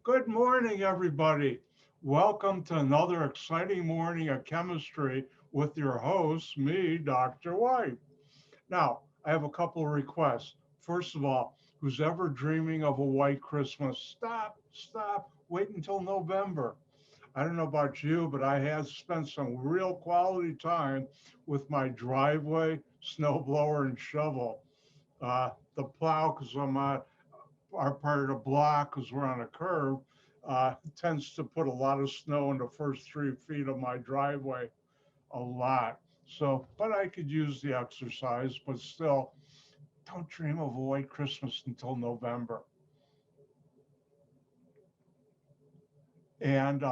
Good morning, everybody. Welcome to another exciting morning of chemistry with your host, me, Dr. White. Now, I have a couple of requests. First of all, who's ever dreaming of a white Christmas, stop, wait until November. I don't know about you, but I have spent some real quality time with my driveway, snow blower, and shovel. The plow, because I'm on our part of the block, because we're on a curve, tends to put a lot of snow in the first 3 feet of my driveway, a lot. So, but I could use the exercise, but still, don't dream of a white Christmas until November. And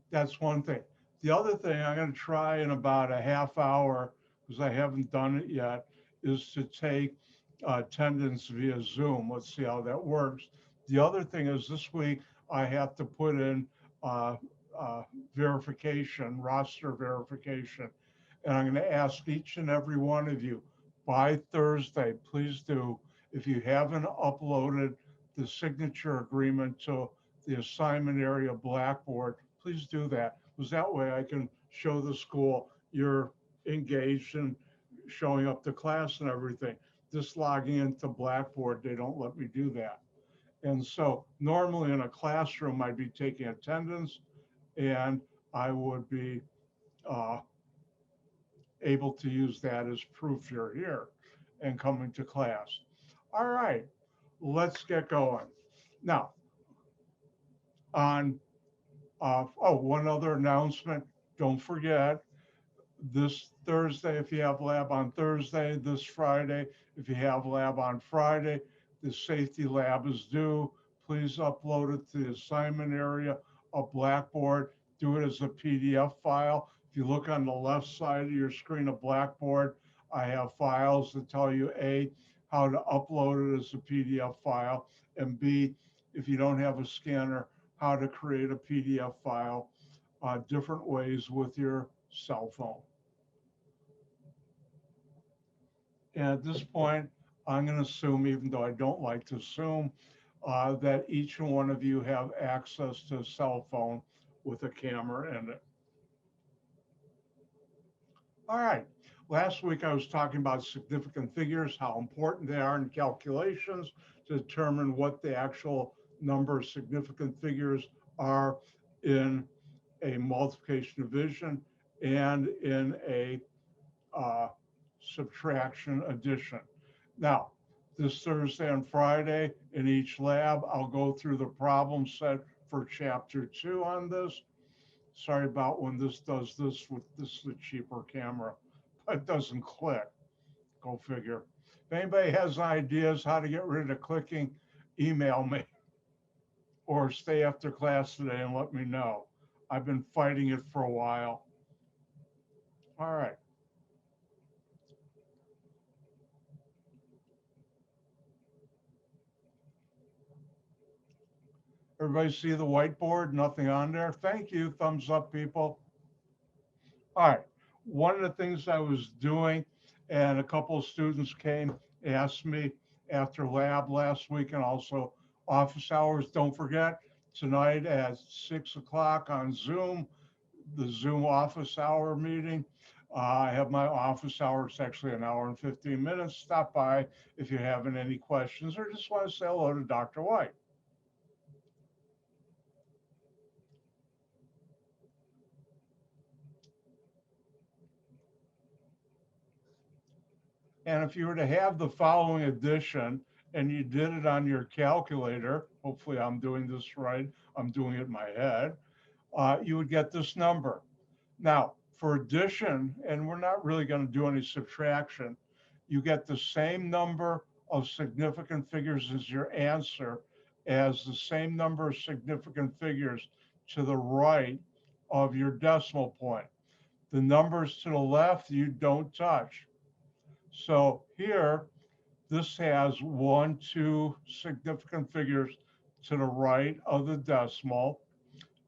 that's one thing. The other thing I'm going to try in about a half hour, because I haven't done it yet, is to take attendance via Zoom. Let's see how that works. The other thing is this week I have to put in uh, uh, verification, roster verification. And I'm going to ask each and every one of you by Thursday, please do, if you haven't uploaded the signature agreement to the assignment area Blackboard, please do that. Because that way I can show the school you're engaged in showing up to class and everything. Just logging into Blackboard, they don't let me do that. And so normally in a classroom, I'd be taking attendance and I would be uh, able to use that as proof you're here and coming to class. All right, let's get going. Now, on, one other announcement. Don't forget, this Thursday, if you have lab on Thursday, this Friday, if you have lab on Friday, the safety lab is due. Please upload it to the assignment area of Blackboard. Do it as a PDF file. If you look on the left side of your screen of Blackboard, I have files that tell you A, how to upload it as a PDF file, and B, if you don't have a scanner, how to create a PDF file different ways with your cell phone. And at this point, I'm going to assume, even though I don't like to assume, that each one of you have access to a cell phone with a camera in it. All right. Last week, I was talking about significant figures, how important they are in calculations to determine what the actual number of significant figures are in a multiplication division and in a uh, subtraction addition. Now, this Thursday and Friday in each lab, I'll go through the problem set for chapter 2 on this. Sorry about when this does this with this is a cheaper camera, but it doesn't click. Go figure. If anybody has ideas how to get rid of the clicking, email me or stay after class today and let me know. I've been fighting it for a while. All right. Everybody see the whiteboard? Nothing on there? Thank you. Thumbs up, people. All right. One of the things I was doing, and a couple of students came, asked me after lab last week and also office hours. Don't forget, tonight at 6 o'clock on Zoom, the Zoom office hour meeting. I have my office hour. It's actually an hour and 15 minutes. Stop by if you're having any questions or just want to say hello to Dr. White. And if you were to have the following addition and you did it on your calculator, hopefully I'm doing this right, I'm doing it in my head, you would get this number. Now, for addition, and we're not really going to do any subtraction, you get the same number of significant figures as your answer as the same number of significant figures to the right of your decimal point. The numbers to the left, you don't touch. So here, this has 2 significant figures to the right of the decimal.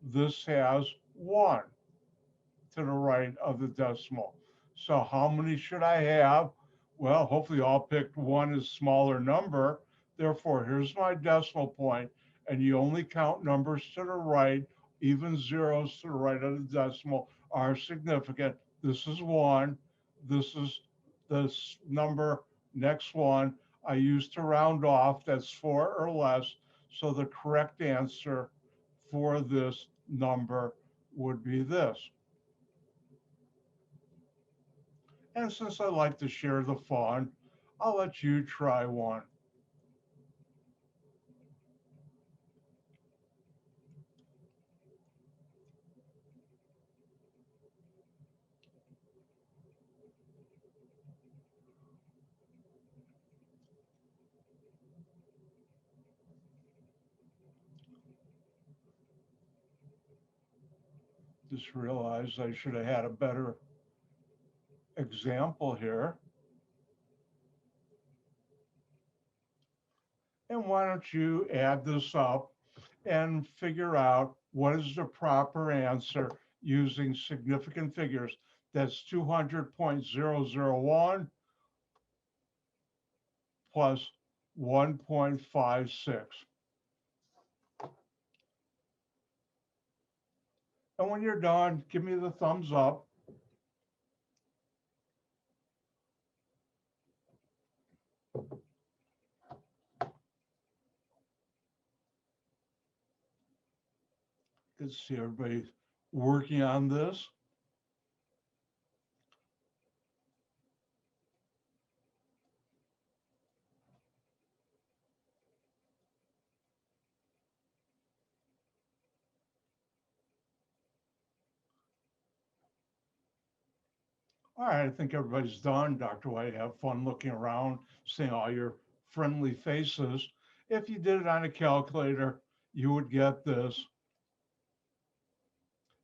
This has 1 to the right of the decimal. So how many should I have? Well, hopefully you all picked 1 as smaller number. Therefore, here's my decimal point, and you only count numbers to the right, even zeros to the right of the decimal are significant. This is one. This is this number. Next one I use to round off. That's four or less. So the correct answer for this number would be this. And since I like to share the fun, I'll let you try one. Just realized I should have had a better example here. And why don't you add this up and figure out what is the proper answer using significant figures. That's 200.001 plus 1.56. And when you're done, give me the thumbs up. Good to see everybody working on this. All right, I think everybody's done. Dr. White, have fun looking around, seeing all your friendly faces. If you did it on a calculator, you would get this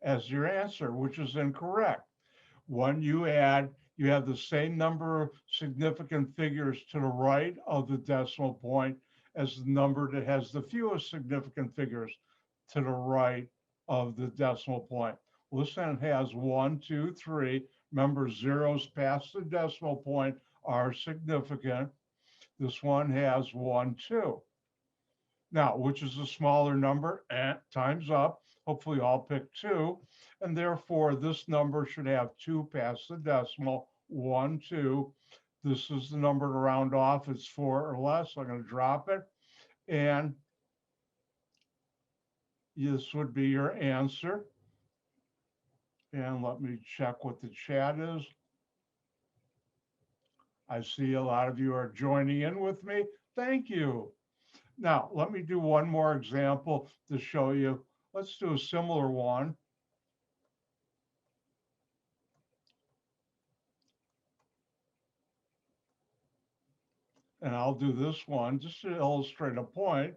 as your answer, which is incorrect. When you add, you have the same number of significant figures to the right of the decimal point as the number that has the fewest significant figures to the right of the decimal point. This one has 1, 2, 3. Remember, zeros past the decimal point are significant. This one has 1, 2. Now, which is the smaller number? Time's up. Hopefully all pick 2. And therefore, this number should have 2 past the decimal, 1, 2. This is the number to round off. It's 4 or less. So I'm going to drop it. And this would be your answer. And let me check what the chat is. I see a lot of you are joining in with me. Thank you. Now, let me do one more example to show you. Let's do a similar one. And I'll do this one just to illustrate a point.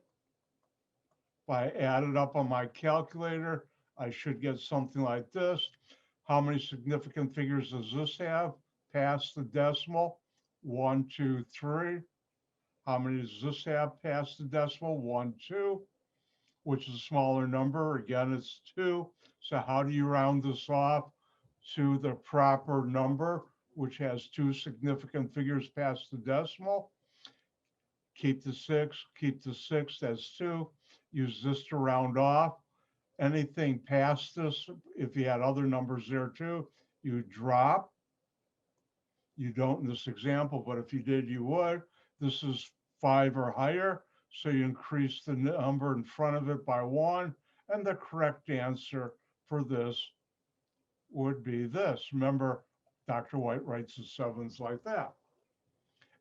If I add it up on my calculator, I should get something like this. How many significant figures does this have? Past the decimal, 1, 2, 3. How many does this have past the decimal? 1, 2, which is a smaller number. Again, it's 2. So how do you round this off to the proper number, which has 2 significant figures past the decimal? Keep the 6, that's 2. Use this to round off. Anything past this, if you had other numbers there too, you drop. You don't in this example, but if you did, you would. This is 5 or higher, so you increase the number in front of it by 1, and the correct answer for this would be this. Remember, Dr. White writes the 7s like that.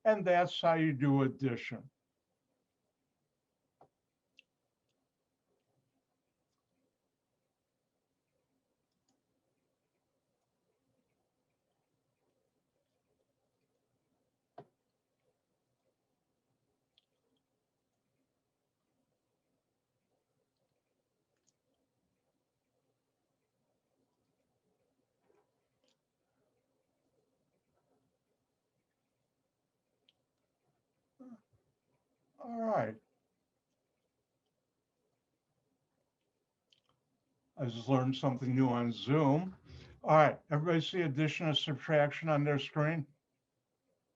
And that's how you do addition. All right. I just learned something new on Zoom. All right, everybody see addition and subtraction on their screen?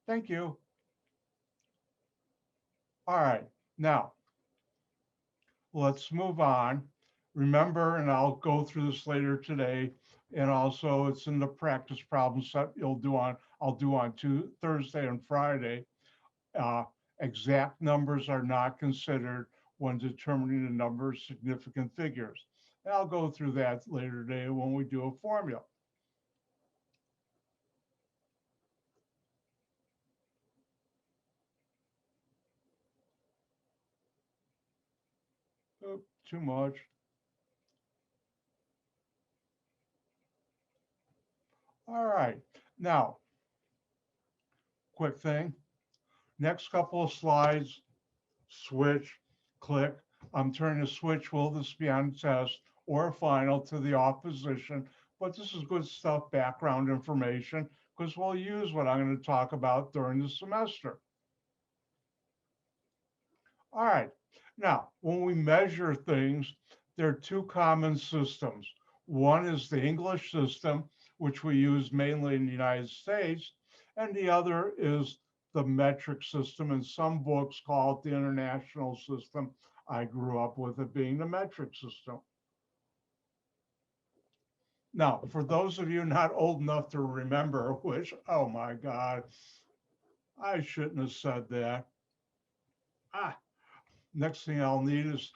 Thank you. All right, now, let's move on. Remember, and I'll go through this later today, and also it's in the practice problem set I'll do on Thursday and Friday. Uh, exact numbers are not considered when determining the number of significant figures. And I'll go through that later today when we do a formula. Oh, too much. All right. Now, quick thing. Next couple of slides, switch, click. I'm turning the switch. Will this be on test or final to the off position? But this is good stuff, background information, because we'll use what I'm going to talk about during the semester. All right. Now, when we measure things, there are two common systems. One is the English system, which we use mainly in the United States, and the other is the metric system. And some books call it the international system. I grew up with it being the metric system. Now, for those of you not old enough to remember, which, oh my God, I shouldn't have said that. Ah, next thing I'll need is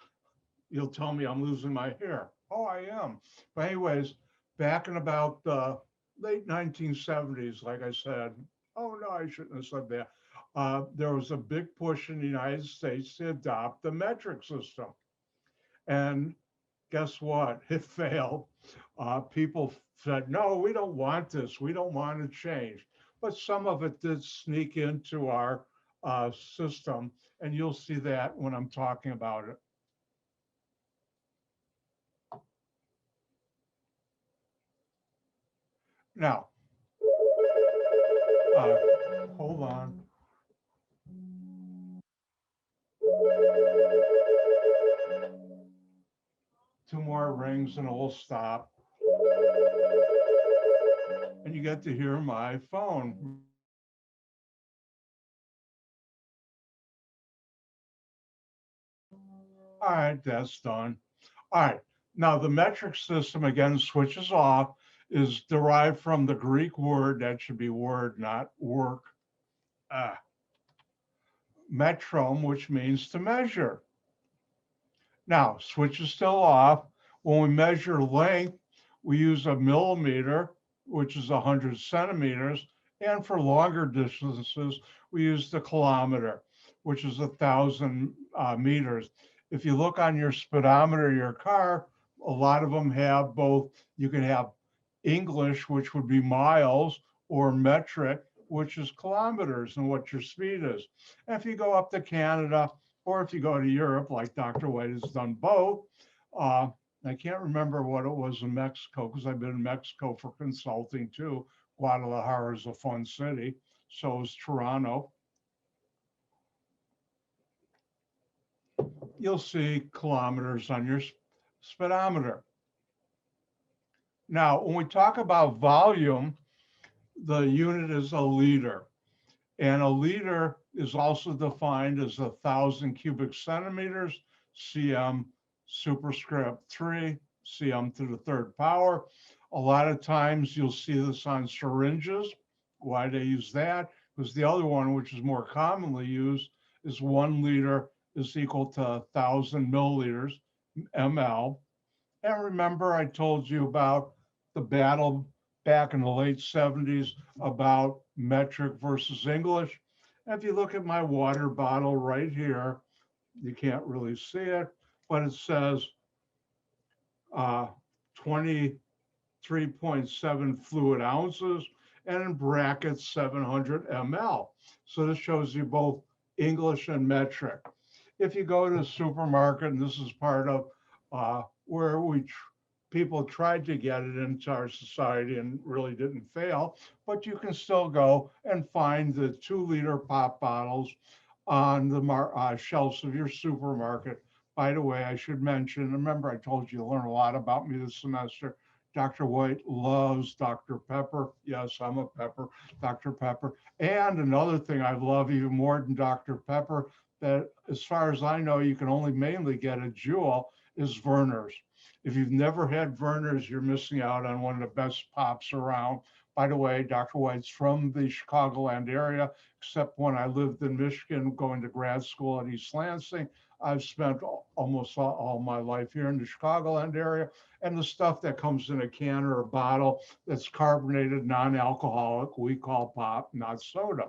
you'll tell me I'm losing my hair. Oh, I am. But anyways, back in about the late 1970s, like I said, oh no, I shouldn't have said that. There was a big push in the United States to adopt the metric system. And guess what? It failed. People said, no, we don't want this. We don't want to change. But some of it did sneak into our system. And you'll see that when I'm talking about it. Now, uh, hold on. Two more rings and it will stop. And you get to hear my phone. All right, that's done. All right. Now, the metric system, again, switches off, is derived from the Greek word, that should be word, not work, metron, which means to measure. Now, switch is still off. When we measure length, we use a millimeter, which is 100 centimeters. And for longer distances, we use the kilometer, which is 1,000 meters. If you look on your speedometer of your car, a lot of them have both. You can have English, which would be miles, or metric, which is kilometers and what your speed is. And if you go up to Canada, or if you go to Europe, like Dr. White has done both, I can't remember what it was in Mexico because I've been in Mexico for consulting too. Guadalajara is a fun city. So is Toronto. You'll see kilometers on your speedometer. Now, when we talk about volume, the unit is a liter. And a liter is also defined as 1,000 cubic centimeters, cm superscript 3, cm to the third power. A lot of times you'll see this on syringes. Why they use that? Because the other one, which is more commonly used, is 1 liter is equal to 1,000 milliliters, ml. And remember, I told you about the battle back in the late 70s about metric versus English. If you look at my water bottle right here, you can't really see it, but it says 23.7 fluid ounces and in brackets 700 ml. So this shows you both English and metric. If you go to a supermarket, and this is part of where people tried to get it into our society and really didn't fail, but you can still go and find the 2-liter pop bottles on the shelves of your supermarket. By the way, I should mention, remember I told you to learn a lot about me this semester. Dr. White loves Dr. Pepper. Yes, I'm a pepper, Dr. Pepper. And another thing I love even more than Dr. Pepper, that as far as I know, you can only mainly get at Jewel, is Verner's. If you've never had Verner's, you're missing out on one of the best pops around. By the way, Dr. White's from the Chicagoland area, except when I lived in Michigan going to grad school at East Lansing. I've spent almost all my life here in the Chicagoland area, and the stuff that comes in a can or a bottle that's carbonated, non-alcoholic, we call pop, not soda.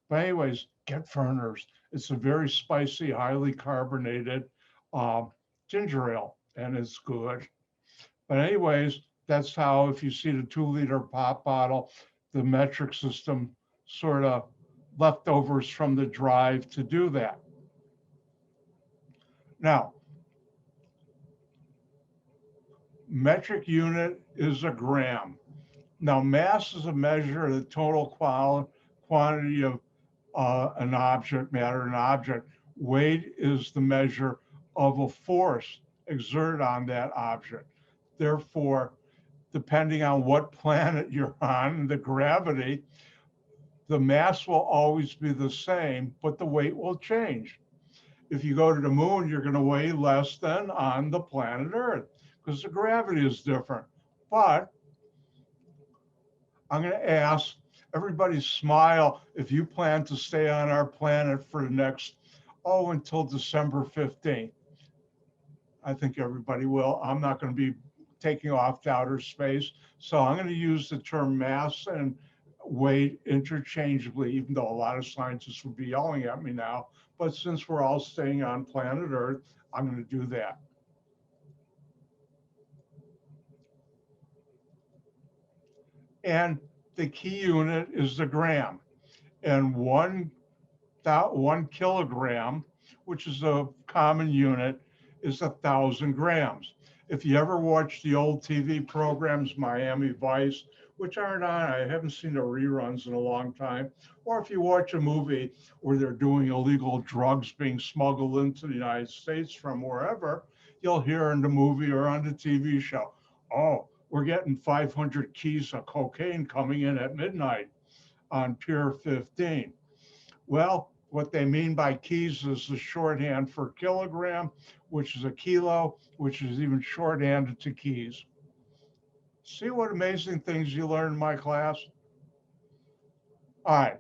But anyways, get Ferner's. It's a very spicy, highly carbonated uh, ginger ale, and it's good. But anyways, that's how, if you see the 2 liter pop bottle, the metric system sort of leftovers from the drive to do that. Now, metric unit is a gram. Now, mass is a measure of the total quantity of an object, matter, an object. Weight is the measure of a force exerted on that object. Therefore, depending on what planet you're on, the gravity, the mass will always be the same, but the weight will change. If you go to the moon, you're going to weigh less than on the planet Earth because the gravity is different. But I'm going to ask everybody smile if you plan to stay on our planet for the next, until December 15th. I think everybody will. I'm not going to be taking off to outer space. So I'm going to use the term mass and weight interchangeably, even though a lot of scientists would be yelling at me now. But since we're all staying on planet Earth, I'm going to do that. And the key unit is the gram. And 1 kilogram, which is a common unit, is 1,000 grams. If you ever watch the old TV programs, Miami Vice, which aren't on, I haven't seen the reruns in a long time, or if you watch a movie where they're doing illegal drugs being smuggled into the United States from wherever, you'll hear in the movie or on the TV show, oh, we're getting 500 keys of cocaine coming in at midnight on Pier 15. Well, what they mean by keys is the shorthand for kilogram, which is a kilo, which is even shorthanded to keys. See what amazing things you learn in my class? All right,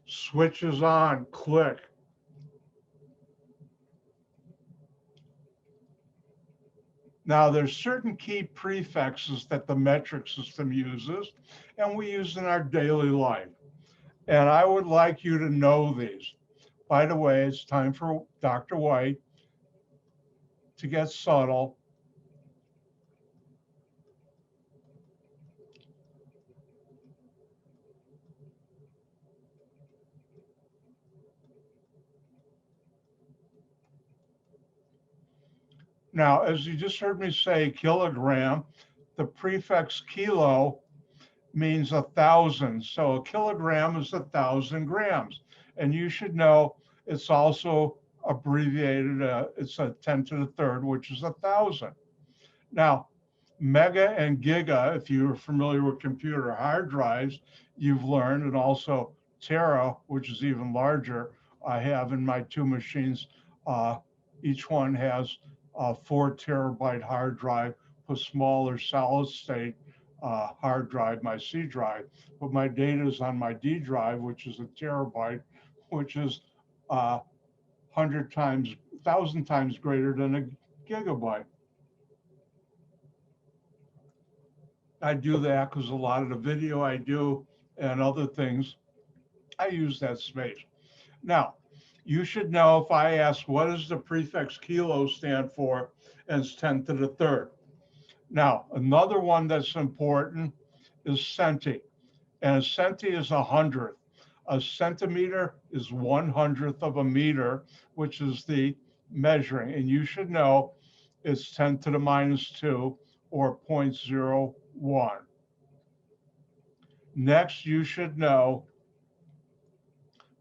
switch is on, click. Now there's certain key prefixes that the metric system uses and we use in our daily life. And I would like you to know these. By the way, it's time for Dr. White to get subtle. Now, as you just heard me say, kilogram, the prefix kilo means 1,000. So a kilogram is 1,000 grams. And you should know it's also abbreviated, it's a 10 to the third, which is 1,000. Now, mega and giga, if you're familiar with computer hard drives, you've learned, and also tera, which is even larger. I have in my two machines, uh, each one has a 4 terabyte hard drive, a smaller solid state hard drive, my C drive, but my data is on my D drive, which is a terabyte, which is 100 times, 1,000 times greater than a gigabyte. I do that because a lot of the video I do and other things, I use that space. Now, you should know if I ask what does the prefix kilo stand for, and it's 10 to the third. Now, another one that's important is centi, and a centi is 100th. A centimeter is 100th of a meter, which is the measuring, and you should know it's 10 to the minus 2 or 0.01. Next, you should know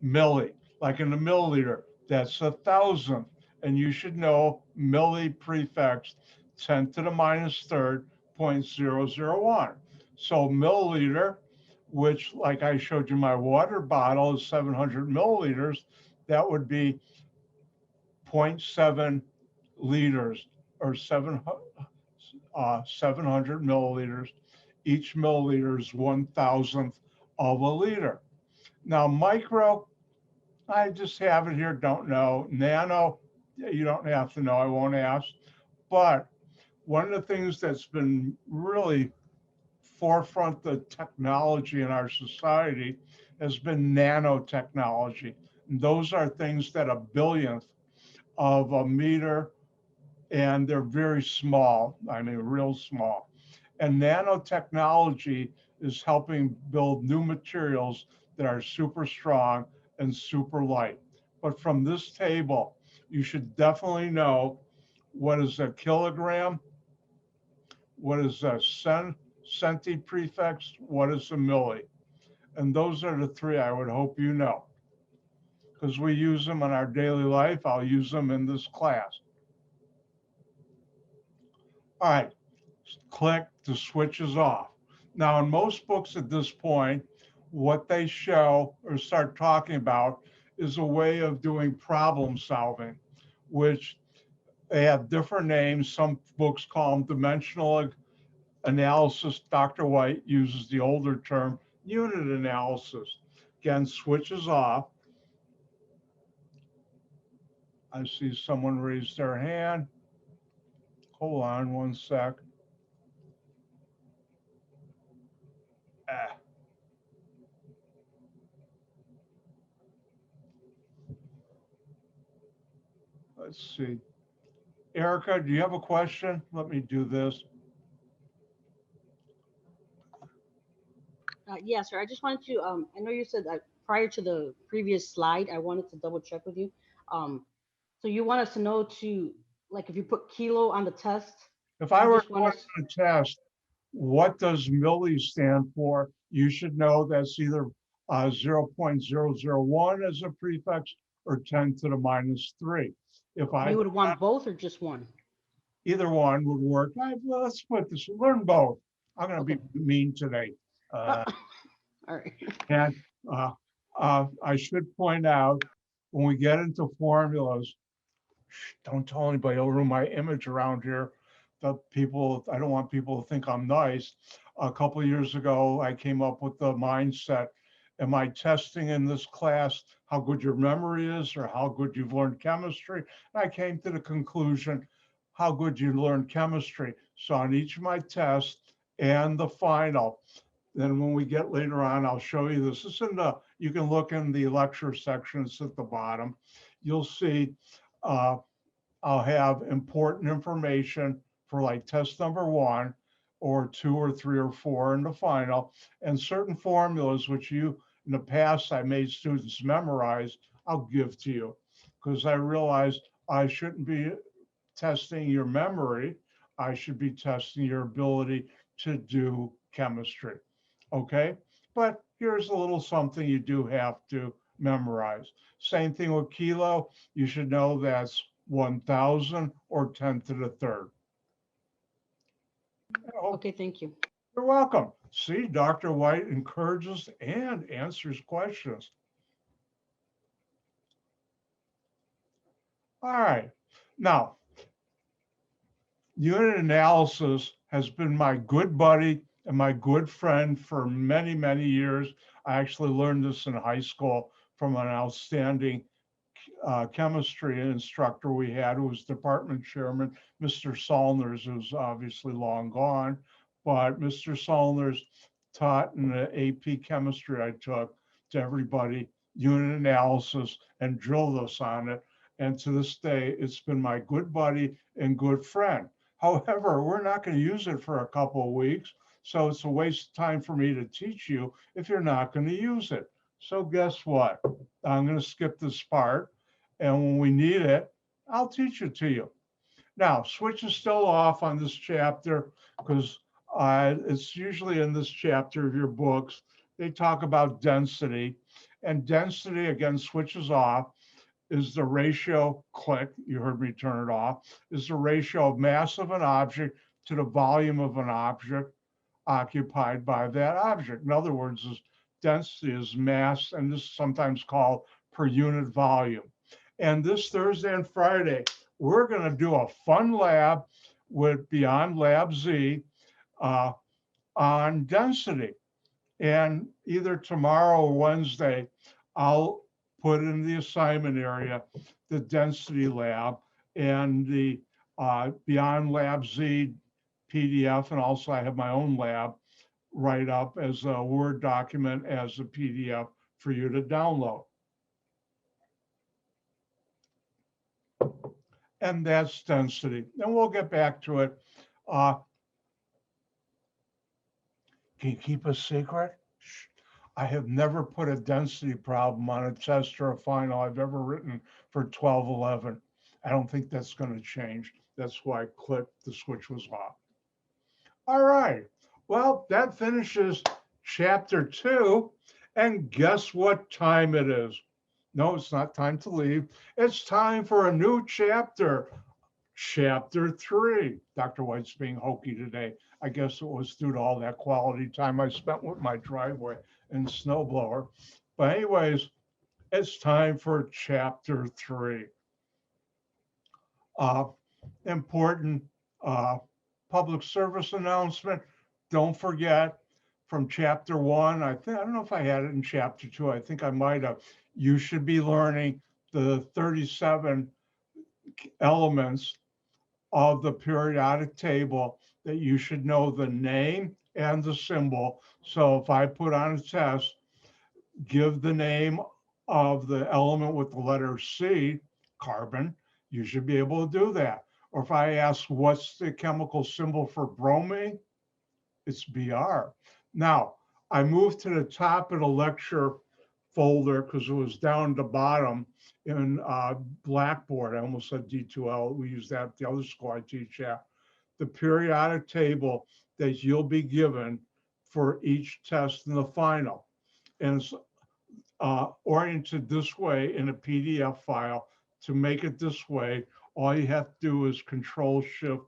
milli, like in a milliliter, that's 1,000th. And you should know milli prefix 10 to the minus third, 0.001. So milliliter, which like I showed you, my water bottle is 700 milliliters, that would be 0.7 liters or 700 milliliters. Each milliliter is 1,000th of a liter. Now micro, I just have it here, don't know. Nano, you don't have to know, I won't ask. But one of the things that's been really forefront the technology in our society has been nanotechnology. And those are things that a billionth of a meter, and they're very small, I mean, real small. And nanotechnology is helping build new materials that are super strong and super light. But from this table, you should definitely know what is a kilogram, what is a centi prefix, what is a milli. And those are the three I would hope you know, because we use them in our daily life. I'll use them in this class. All right, click, the switch is off. Now, in most books at this point, what they show or start talking about is a way of doing problem solving, which they have different names. Some books call them dimensional analysis. Dr. White uses the older term, unit analysis. Again, switches off. I see someone raise their hand. Hold on one sec. Ah. Let's see. Erica, do you have a question? Let me do this. Yes, sir. I just wanted to, I know you said that prior to the previous slide, I wanted to double check with you. Um, so you want us to know to, like, if you put kilo on the test, If I you were just want going us, to test, what does milli stand for? You should know that's either 0.001 as a prefix or 10 to the minus 3. If I you would want both or just one? either one would work. Well, let's put this, learn both. I'm going to Okay. be mean today. All right. And I should point out, when we get into formulas, don't tell anybody, it'll ruin my image around here. The people, I don't want people to think I'm nice. A couple of years ago, I came up with the mindset, am I testing in this class how good your memory is or how good you've learned chemistry? And I came to the conclusion, how good you learned chemistry. So on each of my tests and the final, then when we get later on, I'll show you this. This is in the, you can look in the lecture section, it's at the bottom. You'll see uh, I'll have important information for like test number 1 or 2 or 3 or 4 in the final, and certain formulas which you in the past I made students memorize, I'll give to you, because I realized I shouldn't be testing your memory. I should be testing your ability to do chemistry. Okay, but here's a little something you do have to memorize. Same thing with kilo. You should know that's 1,000 or 10 to the third. Oh, Okay, thank you. you're welcome. See, Dr. White encourages and answers questions. All right. Now, unit analysis has been my good buddy and my good friend for many, many years. I actually learned this in high school from an outstanding chemistry instructor we had, who was department chairman, Mr. Solners, who's obviously long gone. But Mr. Solners taught in the AP chemistry I took to everybody unit analysis and drilled us on it. And to this day, it's been my good buddy and good friend. However, we're not going to use it for a couple of weeks. So it's a waste of time for me to teach you if you're not going to use it. So guess what? I'm going to skip this part. And when we need it, I'll teach it to you. Now, switch is still off on this chapter because it's usually in this chapter of your books. They talk about density, and density, again, switches off. is the ratio, click, you heard me turn it off, is the ratio of mass of an object to the volume of an object occupied by that object. In other words, is density is mass, and this is sometimes called per unit volume. And this Thursday and Friday, we're going to do a fun lab with Beyond Lab Z on density. And either tomorrow or Wednesday, I'll put in the assignment area the density lab and the Beyond Lab Z PDF, and also I have my own lab write up as a Word document as a PDF for you to download. And that's density. And we'll get back to it. Can you keep a secret? Shh. I have never put a density problem on a test or a final I've ever written for 1211. I don't think that's going to change. That's why I clicked, the switch was off. All right. Well, that finishes chapter 2. And guess what time it is? No, it's not time to leave. It's time for a new chapter. Chapter 3. Dr. White's being hokey today. I guess it was due to all that quality time I spent with my driveway and snowblower. But anyways, it's time for chapter 3. Important public service announcement. Don't forget, from chapter 1, I don't know if I had it in chapter 2. I think I might have. You should be learning the 37 elements of the periodic table that you should know the name and the symbol. So if I put on a test, give the name of the element with the letter C, carbon, you should be able to do that. Or if I ask what's the chemical symbol for bromine, it's Br. Now, I moved to the top of the lecture folder because it was down the bottom in Blackboard. I almost said D2L. We use that at the other school I teach at. The periodic table that you'll be given for each test in the final. And it's oriented this way in a PDF file. To make it this way, all you have to do is Control-Shift+,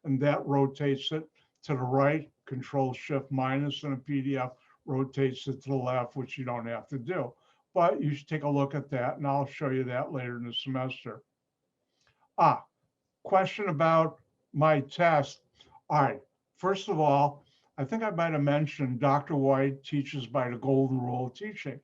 and that rotates it to the right. Control-Shift- in a PDF rotates it to the left, which you don't have to do. But you should take a look at that, and I'll show you that later in the semester. Question about my test. All right, first of all, I think I might have mentioned Dr. White teaches by the golden rule of teaching.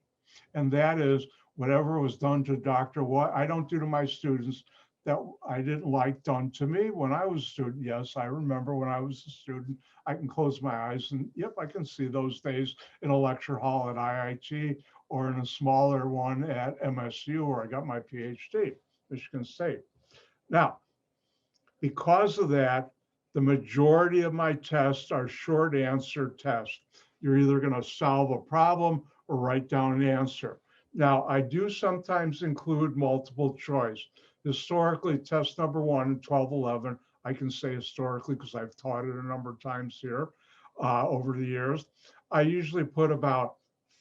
And that is whatever was done to Dr. White, I don't do to my students that I didn't like done to me when I was a student. Yes, I remember when I was a student. I can close my eyes and yep, I can see those days in a lecture hall at IIT or in a smaller one at MSU where I got my PhD, Michigan State. Now, because of that, the majority of my tests are short answer tests. You're either going to solve a problem or write down an answer. Now, I do sometimes include multiple choice. Historically, test number 1 in 1211, I can say historically because I've taught it a number of times here over the years. I usually put about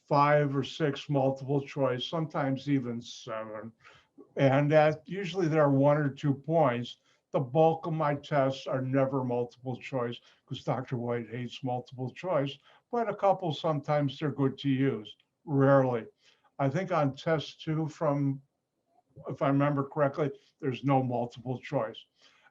5 or 6 multiple choice, sometimes even 7. And that usually there are 1 or 2 points. The bulk of my tests are never multiple choice because Dr. White hates multiple choice, but a couple sometimes they're good to use, rarely. I think on test 2 from, if I remember correctly, there's no multiple choice.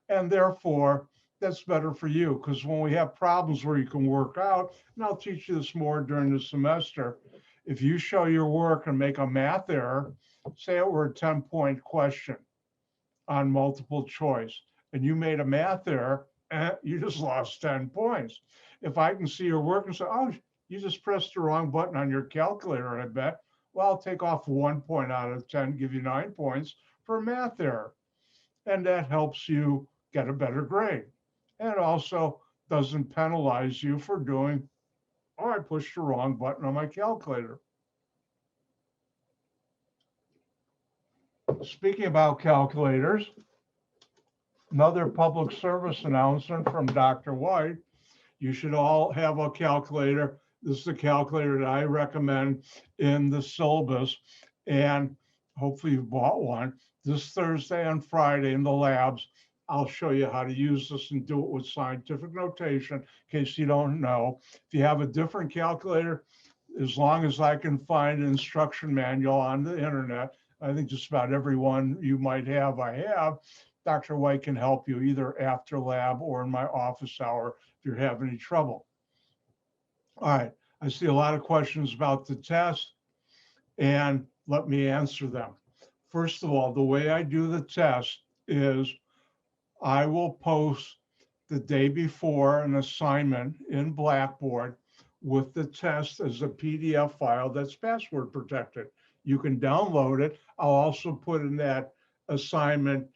And therefore, that's better for you because when we have problems where you can work out, and I'll teach you this more during the semester, if you show your work and make a math error, say it were a 10-point question on multiple choice, and you made a math error, you just lost 10 points. If I can see your work and say, oh, you just pressed the wrong button on your calculator, I bet, well, I'll take off 1 point out of 10, give you 9 points for a math error. And that helps you get a better grade. And it also doesn't penalize you for doing, oh, I pushed the wrong button on my calculator. Speaking about calculators, another public service announcement from Dr. White. You should all have a calculator. This is the calculator that I recommend in the syllabus. And hopefully you bought one. This Thursday and Friday in the labs, I'll show you how to use this and do it with scientific notation in case you don't know. If you have a different calculator, as long as I can find an instruction manual on the internet, I think just about every one you might have, I have, Dr. White can help you either after lab or in my office hour if you're having any trouble. All right, I see a lot of questions about the test, and let me answer them. First of all, the way I do the test is I will post the day before an assignment in Blackboard with the test as a PDF file that's password protected. You can download it. I'll also put in that assignment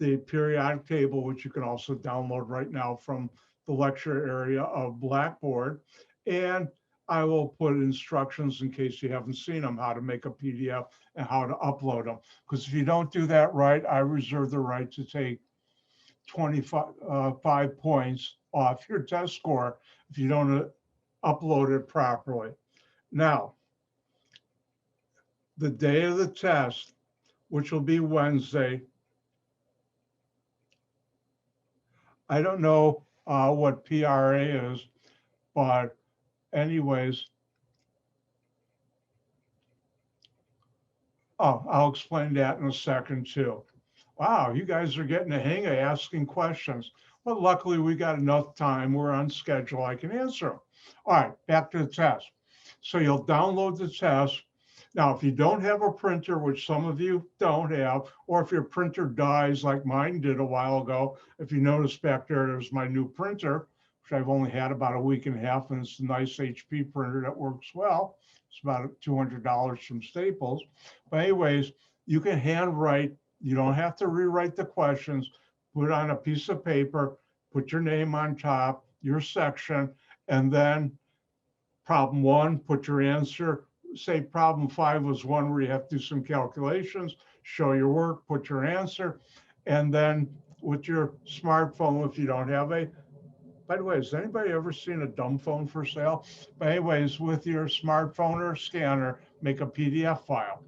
the periodic table, which you can also download right now from the lecture area of Blackboard. And I will put instructions in case you haven't seen them, how to make a PDF and how to upload them. Because if you don't do that right, I reserve the right to take 25 points off your test score if you don't upload it properly. Now, the day of the test, which will be Wednesday, I don't know what PRA is, but anyways, I'll explain that in a second too. Wow, you guys are getting the hang of asking questions. But luckily we got enough time. We're on schedule. I can answer them. All right, back to the test. So you'll download the test. Now, if you don't have a printer, which some of you don't have, or if your printer dies like mine did a while ago, if you notice back there's my new printer, which I've only had about a week and a half, and it's a nice HP printer that works well. It's about $200 from Staples. But anyways, you can handwrite. You don't have to rewrite the questions. Put on a piece of paper, put your name on top, your section, and then problem one, put your answer. Say problem 5 was one where you have to do some calculations, show your work, put your answer, and then with your smartphone, if you don't have a, by the way, has anybody ever seen a dumb phone for sale? But anyways, with your smartphone or scanner, make a PDF file,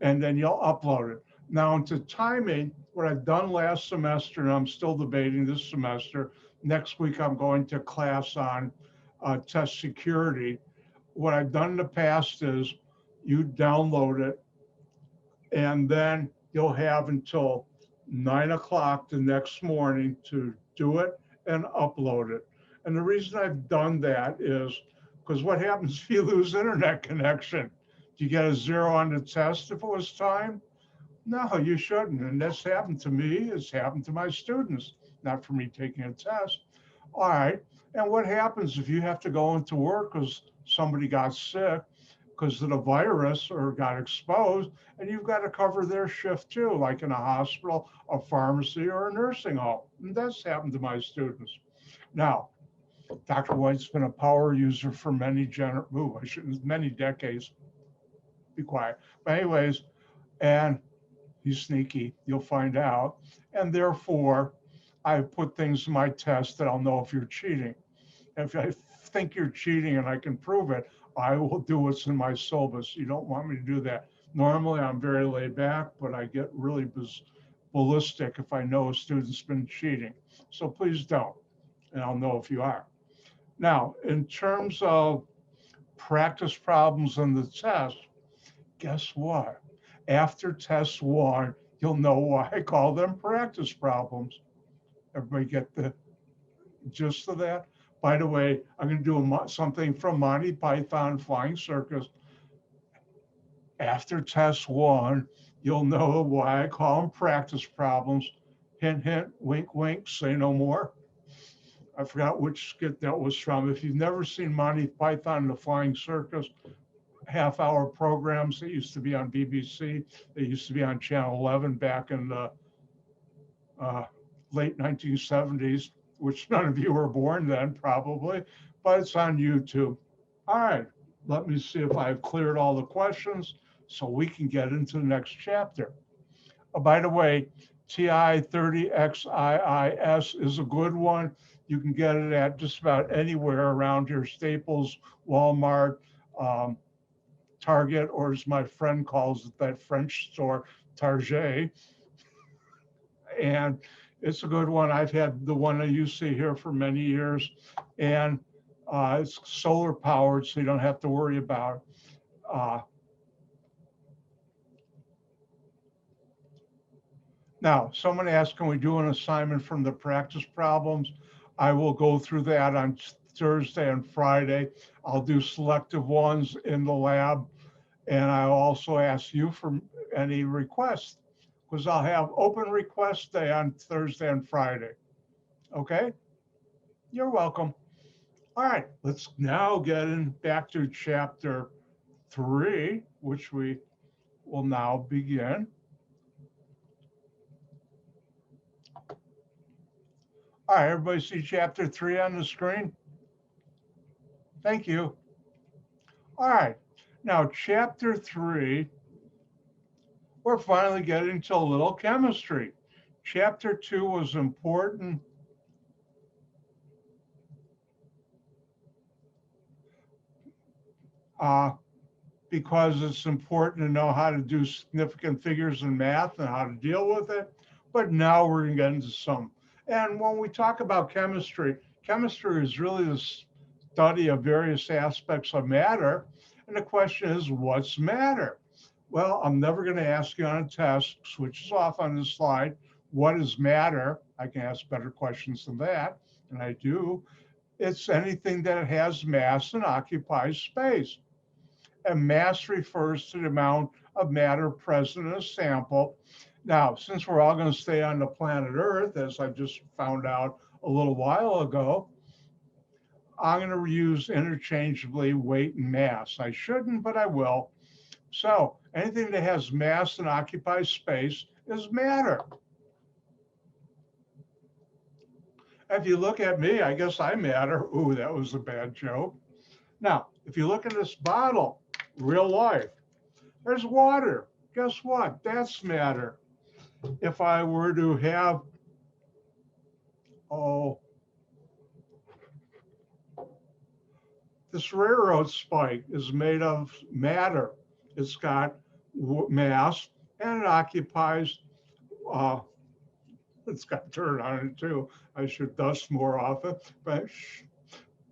and then you'll upload it. Now into timing, what I've done last semester, and I'm still debating this semester, next week I'm going to class on test security. What I've done in the past is you download it and then you'll have until 9 o'clock the next morning to do it and upload it. And the reason I've done that is because what happens if you lose internet connection? Do you get a 0 on the test if it was time? No, you shouldn't. And that's happened to me. It's happened to my students, not for me taking a test. All right. And what happens if you have to go into work because somebody got sick because of the virus or got exposed, and you've got to cover their shift too, like in a hospital, a pharmacy, or a nursing home? And that's happened to my students. Now, Dr. White's been a power user for many many decades. Be quiet. But anyways, and he's sneaky. You'll find out. And therefore, I put things in my test that I'll know if you're cheating. If I think you're cheating and I can prove it, I will do what's in my syllabus. You don't want me to do that. Normally, I'm very laid back, but I get really ballistic if I know a student's been cheating. So please don't, and I'll know if you are. Now, in terms of practice problems in the test, guess what? After test one, you'll know why I call them practice problems. Everybody get the gist of that? By the way, I'm going to do something from Monty Python Flying Circus. After test one, you'll know why I call them practice problems. Hint, hint, wink, wink, say no more. I forgot which skit that was from. If you've never seen Monty Python and the Flying Circus, half-hour programs that used to be on BBC, they used to be on Channel 11 back in the late 1970s, which none of you were born then probably, but it's on YouTube. All right, let me see if I've cleared all the questions so we can get into the next chapter. Oh, by the way, TI 30XIIS is a good one. You can get it at just about anywhere around here, Staples, Walmart, Target, or as my friend calls it, that French store, Target. And it's a good one. I've had the one that you see here for many years, and it's solar powered, so you don't have to worry about Now, someone asked, can we do an assignment from the practice problems? I will go through that on Thursday and Friday. I'll do selective ones in the lab. And I'll also ask you for any requests, because I'll have open request day on Thursday and Friday. Okay? You're welcome. All right, let's now get in back to chapter 3, which we will now begin. All right, everybody see chapter 3 on the screen? Thank you. All right, now chapter 3, we're finally getting to a little chemistry. Chapter 2 was important because it's important to know how to do significant figures in math and how to deal with it. But now we're going to get into some. And when we talk about chemistry, chemistry is really the study of various aspects of matter. And the question is, what's matter? Well, I'm never going to ask you on a test, switches off on this slide, what is matter? I can ask better questions than that, and I do. It's anything that has mass and occupies space. And mass refers to the amount of matter present in a sample. Now, since we're all going to stay on the planet Earth, as I just found out a little while ago, I'm going to use interchangeably weight and mass. I shouldn't, but I will. So anything that has mass and occupies space is matter. If you look at me, I guess I matter. Ooh, that was a bad joke. Now, if you look at this bottle, real life, there's water. Guess what? That's matter. If I were to have, this railroad spike is made of matter. It's got mass and it occupies, it's got dirt on it too. I should dust more often, but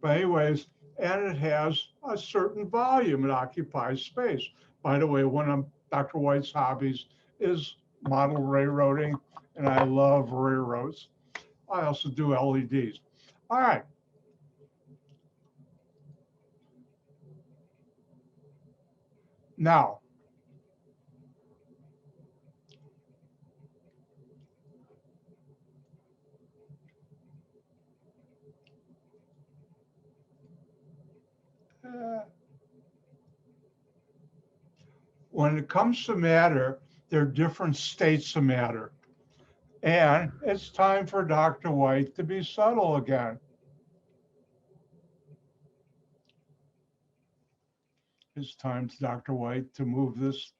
anyways, and it has a certain volume. It occupies space. By the way, one of Dr. White's hobbies is model railroading, and I love railroads. I also do LEDs. All right. Now, when it comes to matter, there are different states of matter. And it's time for Dr. White to be subtle again. It's time for Dr. White to move this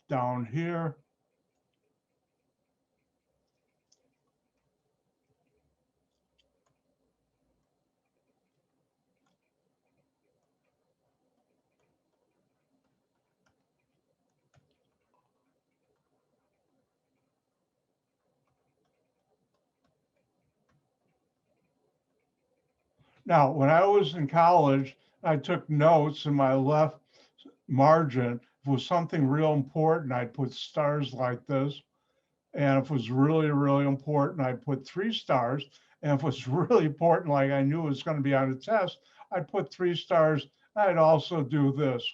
down here. Now, when I was in college, I took notes in my left margin. If it was something real important, I'd put stars like this. And if it was really, really important, I'd put 3 stars. And if it was really important, like I knew it was going to be on a test, I'd put 3 stars. I'd also do this,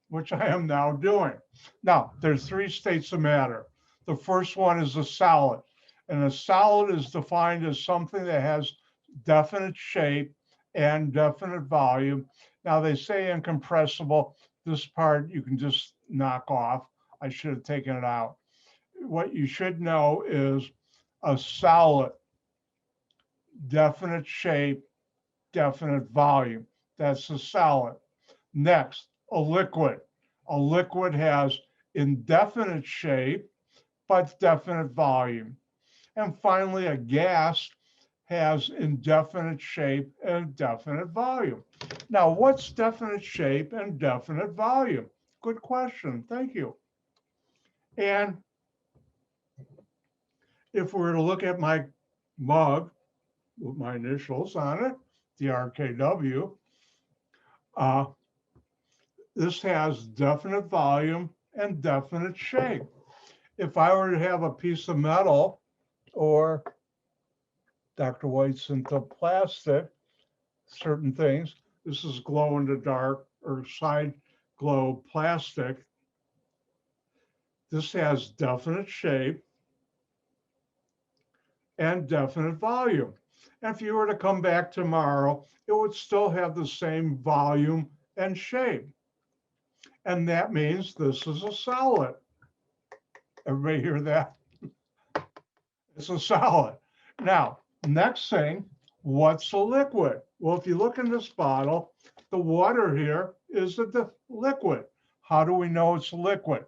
which I am now doing. Now, there's 3 states of matter. The first one is a solid. And a solid is defined as something that has definite shape and definite volume. Now, they say incompressible. This part you can just knock off. I should have taken it out. What you should know is a solid, definite shape, definite volume. That's a solid. Next, a liquid. A liquid has indefinite shape, but definite volume. And finally, a gas has indefinite shape and definite volume. Now, what's definite shape and definite volume? Good question. Thank you. And if we were to look at my mug with my initials on it, the RKW, this has definite volume and definite shape. If I were to have a piece of metal, or Dr. White's into plastic, certain things, this is glow in the dark or side glow plastic. This has definite shape and definite volume. And if you were to come back tomorrow, it would still have the same volume and shape. And that means this is a solid. Everybody hear that? It's a solid. Now, next thing, what's a liquid? Well, if you look in this bottle, the water here is the liquid. How do we know it's liquid?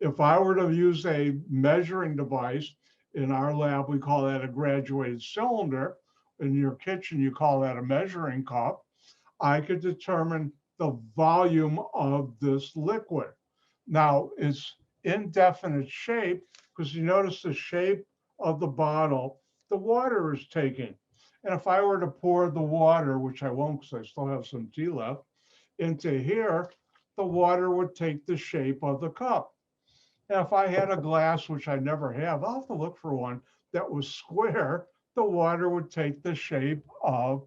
If I were to use a measuring device, in our lab, we call that a graduated cylinder. In your kitchen, you call that a measuring cup. I could determine the volume of this liquid. Now, it's indefinite shape because you notice the shape of the bottle the water is taking. And if I were to pour the water, which I won't because I still have some tea left, into here, the water would take the shape of the cup. And if I had a glass, which I never have, I'll have to look for one that was square, the water would take the shape of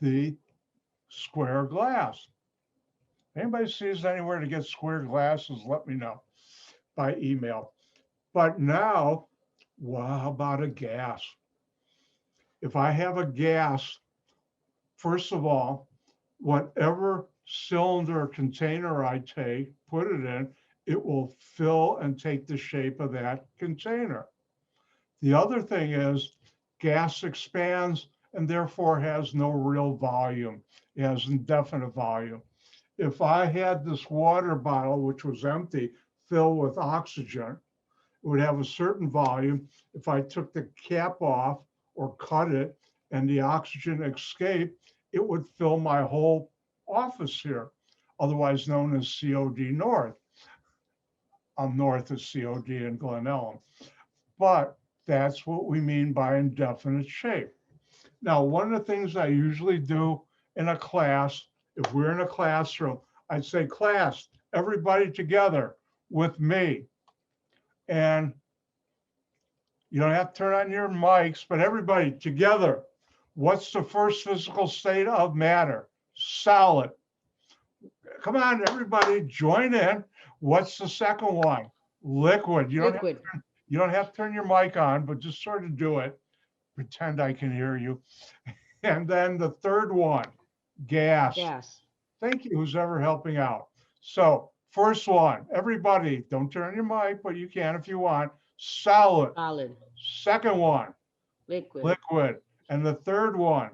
the square glass. Anybody sees anywhere to get square glasses, let me know by email. But now, well, how about a gas? If I have a gas, first of all, whatever cylinder or container I take, put it in, it will fill and take the shape of that container. The other thing is gas expands and therefore has no real volume. It has indefinite volume. If I had this water bottle, which was empty, filled with oxygen, it would have a certain volume. If I took the cap off or cut it and the oxygen escaped, it would fill my whole office here, otherwise known as COD North. I'm north of COD in Glen Ellyn. But that's what we mean by indefinite shape. Now, one of the things I usually do in a class, if we're in a classroom, I'd say, class, everybody together with me. And you don't have to turn on your mics, but everybody together. What's the first physical state of matter? Solid. Come on, everybody, join in. What's the second one? Liquid. You don't have to turn your mic on, but just sort of do it. Pretend I can hear you. And then the third one, gas. Gas. Thank you, who's ever helping out. So first one, everybody, don't turn your mic, but you can if you want. Solid. Solid. Second one, Liquid. liquid. And the third one,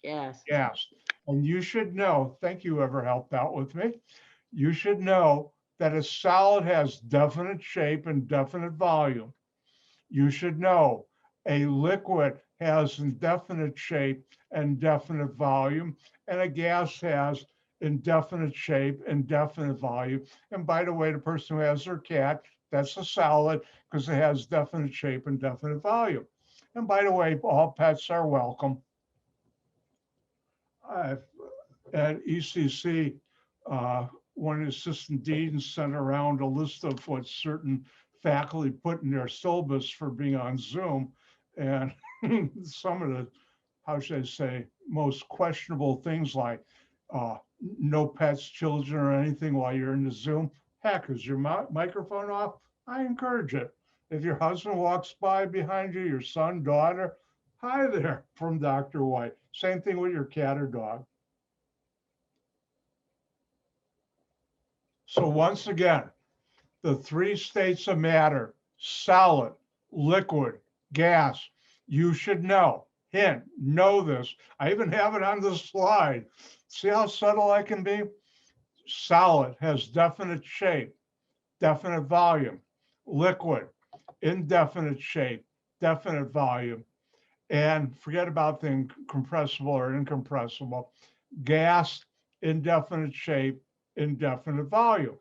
Gas. gas. And you should know, thank you, whoever helped out with me. You should know that a solid has definite shape and definite volume. You should know a liquid has indefinite shape and definite volume, and a gas has indefinite shape and definite volume. And by the way, the person who has their cat, that's a solid because it has definite shape and definite volume. And by the way, all pets are welcome. At ECC, one assistant deans sent around a list of what certain faculty put in their syllabus for being on Zoom. And some of the, how should I say, most questionable things like no pets, children, or anything while you're in the Zoom. Heck, is your microphone off? I encourage it. If your husband walks by behind you, your son, daughter, hi there from Dr. White. Same thing with your cat or dog. So once again, the three states of matter, solid, liquid, gas, you should know. Hint, know this. I even have it on the slide. See how subtle I can be? Solid has definite shape, definite volume. Liquid, indefinite shape, definite volume. And forget about the compressible or incompressible. Gas, indefinite shape, indefinite volume.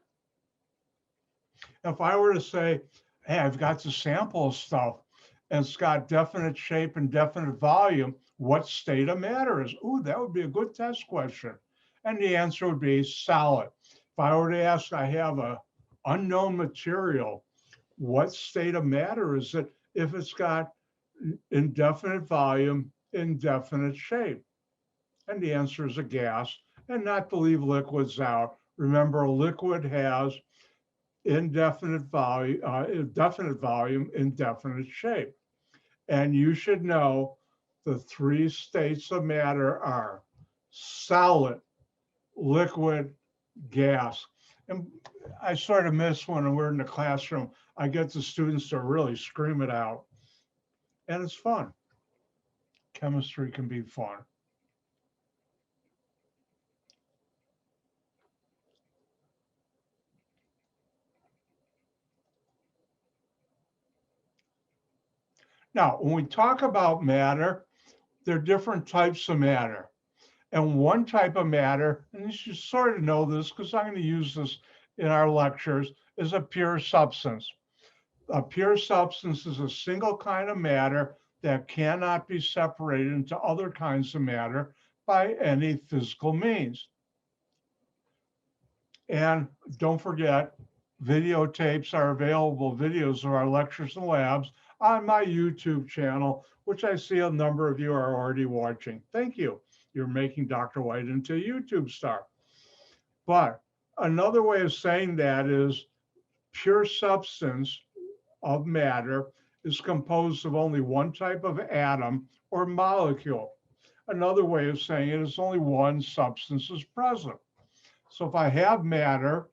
If I were to say, hey, I've got the sample of stuff and it's got definite shape and definite volume, what state of matter is? Ooh, that would be a good test question. And the answer would be solid. If I were to ask, I have a unknown material, what state of matter is it if it's got indefinite volume, indefinite shape? And the answer is a gas, and not to leave liquids out. Remember, a liquid has indefinite volume, indefinite shape. And you should know the three states of matter are solid, liquid, gas. And I sort of miss when we're in the classroom, I get the students to really scream it out. And it's fun. Chemistry can be fun. Now, when we talk about matter, there are different types of matter. And one type of matter, and you should sort of know this because I'm going to use this in our lectures, is a pure substance. A pure substance is a single kind of matter that cannot be separated into other kinds of matter by any physical means. And don't forget, videotapes are available, videos of our lectures and labs on my YouTube channel, which I see a number of you are already watching. Thank you. You're making Dr. White into a YouTube star. But another way of saying that is pure substance of matter is composed of only one type of atom or molecule. Another way of saying it is only one substance is present. So if I have matter,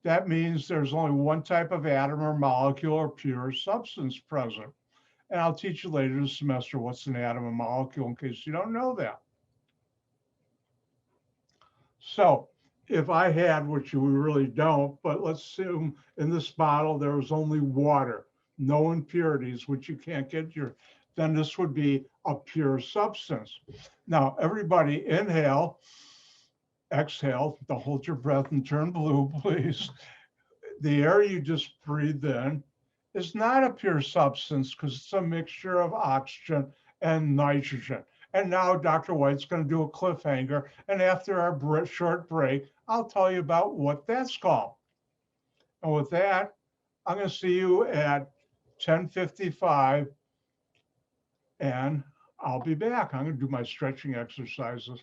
that means there's only one type of atom or molecule or pure substance present. And I'll teach you later this semester what's an atom and molecule in case you don't know that. So if I had, which you really don't, but let's assume in this bottle there was only water, no impurities, which you can't get your, then this would be a pure substance. Now, everybody inhale, exhale, don't hold your breath and turn blue, please. The air you just breathed in is not a pure substance because it's a mixture of oxygen and nitrogen. And now Dr. White's going to do a cliffhanger. And after our short break, I'll tell you about what that's called. And with that, I'm going to see you at 10:55 and I'll be back. I'm going to do my stretching exercises.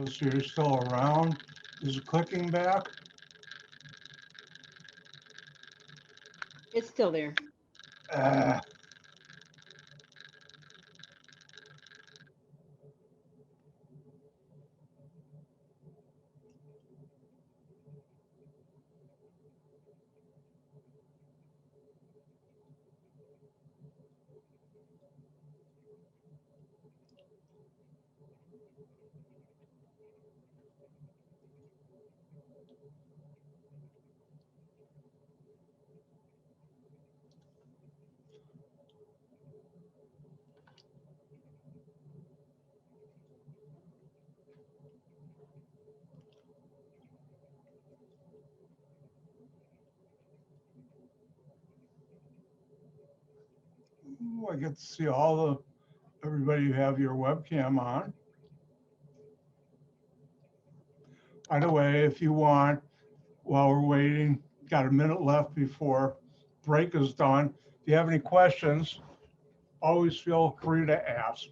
So you're still around. Is it clicking back? It's still there. Ah, I get to see everybody you have your webcam on. By the way, if you want, while we're waiting, got a minute left before break is done. If you have any questions, always feel free to ask.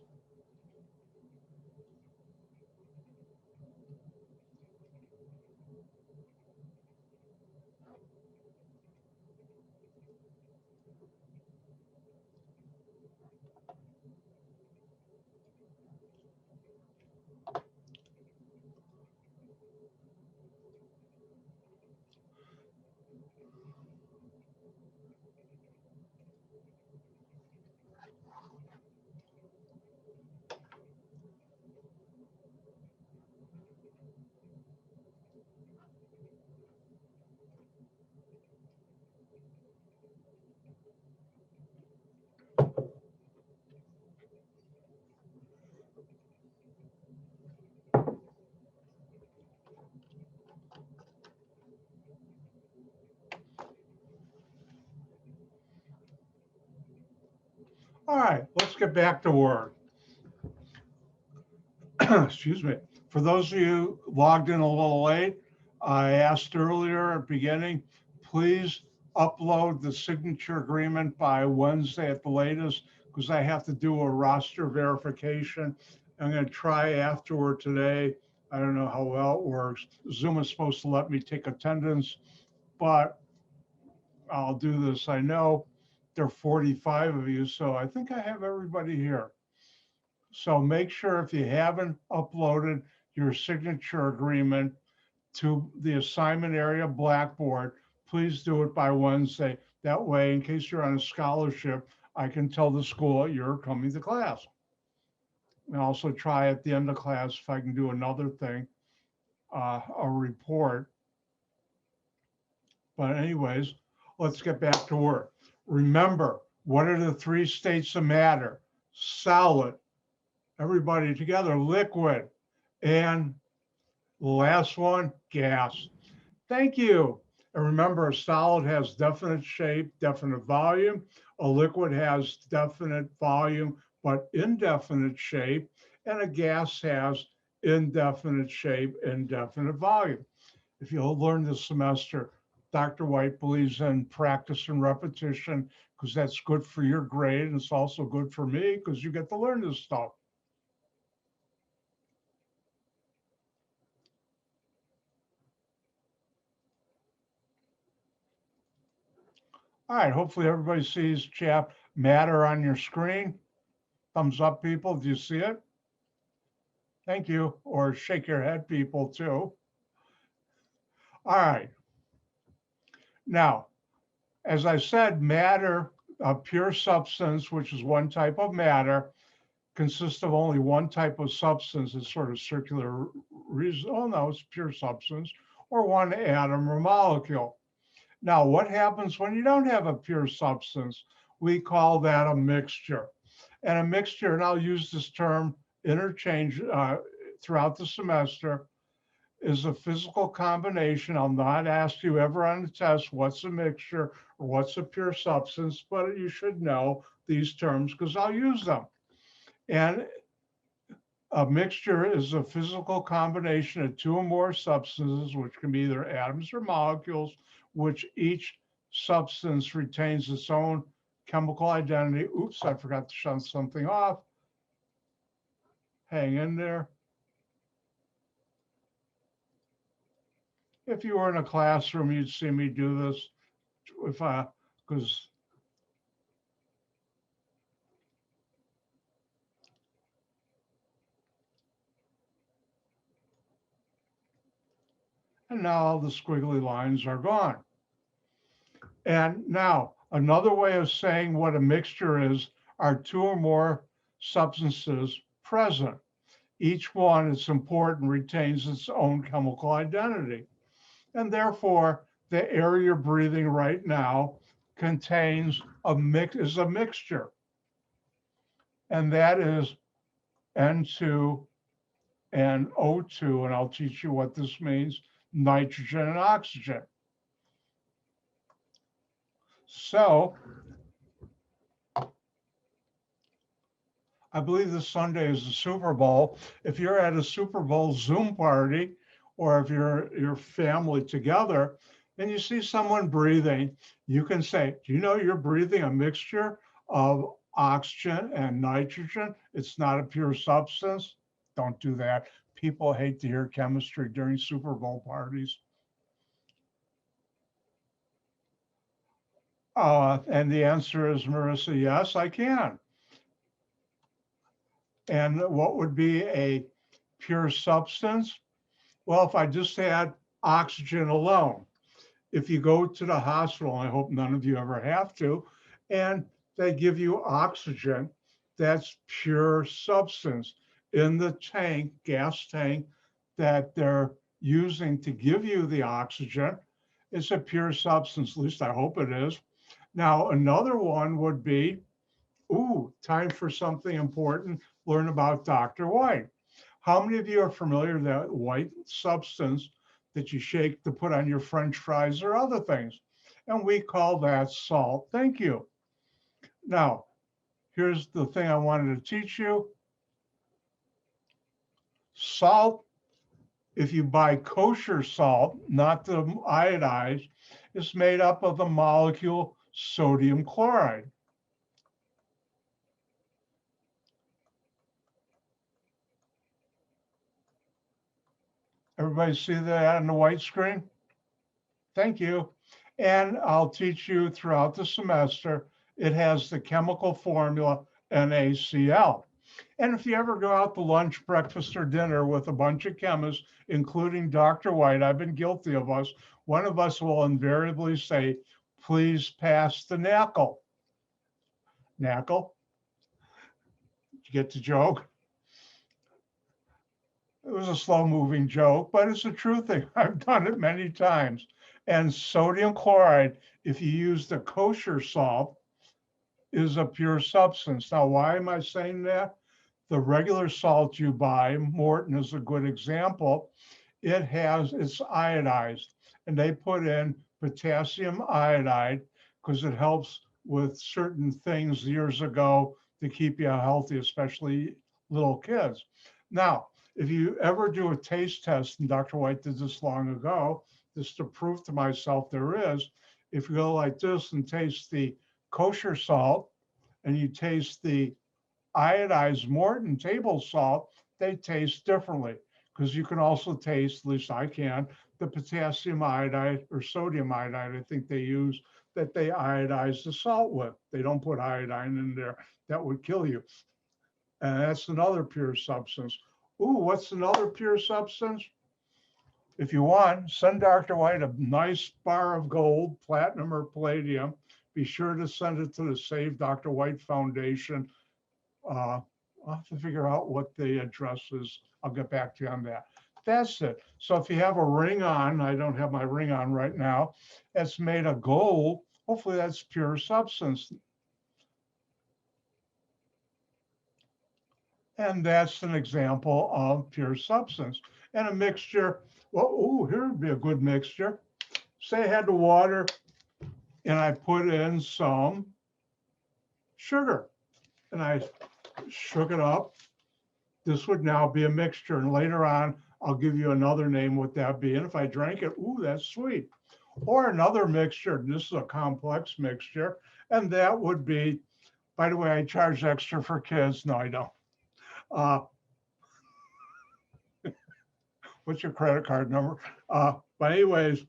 All right, let's get back to work. Excuse me. For those of you logged in a little late, I asked earlier at the beginning, please upload the signature agreement by Wednesday at the latest, because I have to do a roster verification. I'm going to try afterward today. I don't know how well it works. Zoom is supposed to let me take attendance, but I'll do this. I know there are 45 of you, so I think I have everybody here. So make sure if you haven't uploaded your signature agreement to the assignment area Blackboard, please do it by Wednesday. That way, in case you're on a scholarship, I can tell the school that you're coming to class. And also try at the end of class if I can do another thing, a report. But anyways, let's get back to work. Remember, what are the three states of matter? Solid, everybody together, liquid, and the last one, gas. Thank you. And remember, a solid has definite shape, definite volume. A liquid has definite volume, but indefinite shape. And a gas has indefinite shape, indefinite volume. If you'll learn this semester, Dr. White believes in practice and repetition because that's good for your grade. And it's also good for me because you get to learn this stuff. All right, hopefully everybody sees chap matter on your screen. Thumbs up, people. Do you see it? Thank you. Or shake your head, people, too. All right. Now, as I said, matter, a pure substance, which is one type of matter, consists of only one type of substance. It's sort of circular reason. Oh, no, it's pure substance, or one atom or molecule. Now, what happens when you don't have a pure substance? We call that a mixture. And a mixture, and I'll use this term interchange throughout the semester, is a physical combination. I'll not ask you ever on the test what's a mixture or what's a pure substance, but you should know these terms because I'll use them. And a mixture is a physical combination of two or more substances, which can be either atoms or molecules, which each substance retains its own chemical identity. Oops, I forgot to shut something off. Hang in there. If you were in a classroom, you'd see me do this if because and now all the squiggly lines are gone. And now another way of saying what a mixture is are two or more substances present. Each one, it's important, retains its own chemical identity. And therefore, the air you're breathing right now contains is a mixture. And that is N2 and O2. And I'll teach you what this means, nitrogen and oxygen. So I believe this Sunday is the Super Bowl. If you're at a Super Bowl Zoom party, or if you're your family together, and you see someone breathing, you can say, do you know you're breathing a mixture of oxygen and nitrogen? It's not a pure substance. Don't do that. People hate to hear chemistry during Super Bowl parties. And the answer is, Marissa, yes, I can. And what would be a pure substance? Well, if I just had oxygen alone, if you go to the hospital, I hope none of you ever have to, and they give you oxygen, that's pure substance. In the tank, gas tank that they're using to give you the oxygen, it's a pure substance, at least I hope it is. Now, another one would be, ooh, time for something important, learn about Dr. White. How many of you are familiar with that white substance that you shake to put on your French fries or other things? And we call that salt. Thank you. Now, here's the thing I wanted to teach you. Salt, if you buy kosher salt, not the iodized, is made up of the molecule sodium chloride. Everybody see that on the white screen? Thank you. And I'll teach you throughout the semester. It has the chemical formula NaCl. And if you ever go out to lunch, breakfast, or dinner with a bunch of chemists, including Dr. White, I've been guilty of us, one of us will invariably say, please pass the NaCl. NaCl? Did you get the joke? It was a slow moving joke, but it's a true thing. I've done it many times. And sodium chloride, if you use the kosher salt, is a pure substance. Now, why am I saying that? The regular salt you buy, Morton is a good example, it's iodized, and they put in potassium iodide because it helps with certain things years ago to keep you healthy, especially little kids. Now, if you ever do a taste test, and Dr. White did this long ago, just to prove to myself there is, if you go like this and taste the kosher salt and you taste the iodized Morton table salt, they taste differently because you can also taste, at least I can, the potassium iodide or sodium iodide I think they use that they iodize the salt with. They don't put iodine in there. That would kill you. And that's another pure substance. Ooh, what's another pure substance? If you want, send Dr. White a nice bar of gold, platinum, or palladium. Be sure to send it to the Save Dr. White Foundation. I'll have to figure out what the address is. I'll get back to you on that. That's it. So if you have a ring on, I don't have my ring on right now, it's made of gold. Hopefully that's pure substance. And that's an example of pure substance. And a mixture, well, oh, here would be a good mixture. Say I had the water and I put in some sugar and I shook it up. This would now be a mixture. And later on, I'll give you another name what that be. And if I drank it, ooh, that's sweet. Or another mixture, this is a complex mixture. And that would be, by the way, I charge extra for kids. No, I don't. What's your credit card number? But anyways,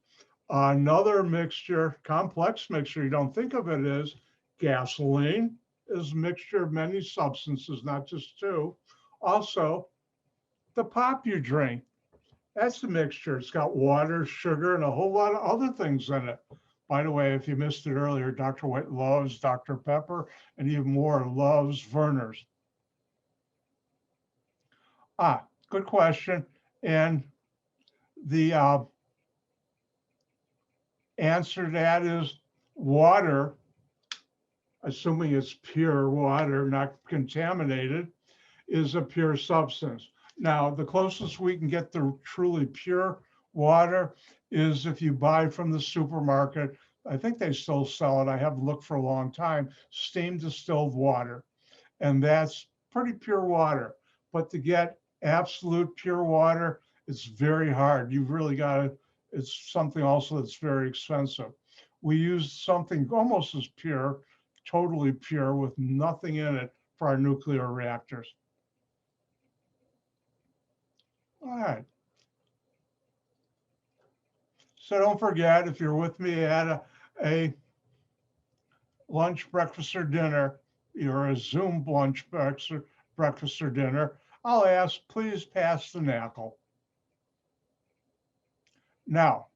another mixture, complex mixture, you don't think of it as gasoline is a mixture of many substances, not just two. Also, the pop you drink, that's the mixture. It's got water, sugar, and a whole lot of other things in it. By the way, if you missed it earlier, Dr. White loves Dr. Pepper and even more loves Verner's. Good question. And the answer to that is water, assuming it's pure water, not contaminated, is a pure substance. Now, the closest we can get to truly pure water is if you buy from the supermarket. I think they still sell it. I haven't looked for a long time. Steam distilled water. And that's pretty pure water. But to get absolute pure water, it's very hard. You've really got to, it's something also that's very expensive. We use something almost as pure, totally pure, with nothing in it for our nuclear reactors. All right. So don't forget, if you're with me at a lunch, breakfast, or dinner, or a Zoom lunch, breakfast, or dinner, I'll ask, please pass the NACL. Now,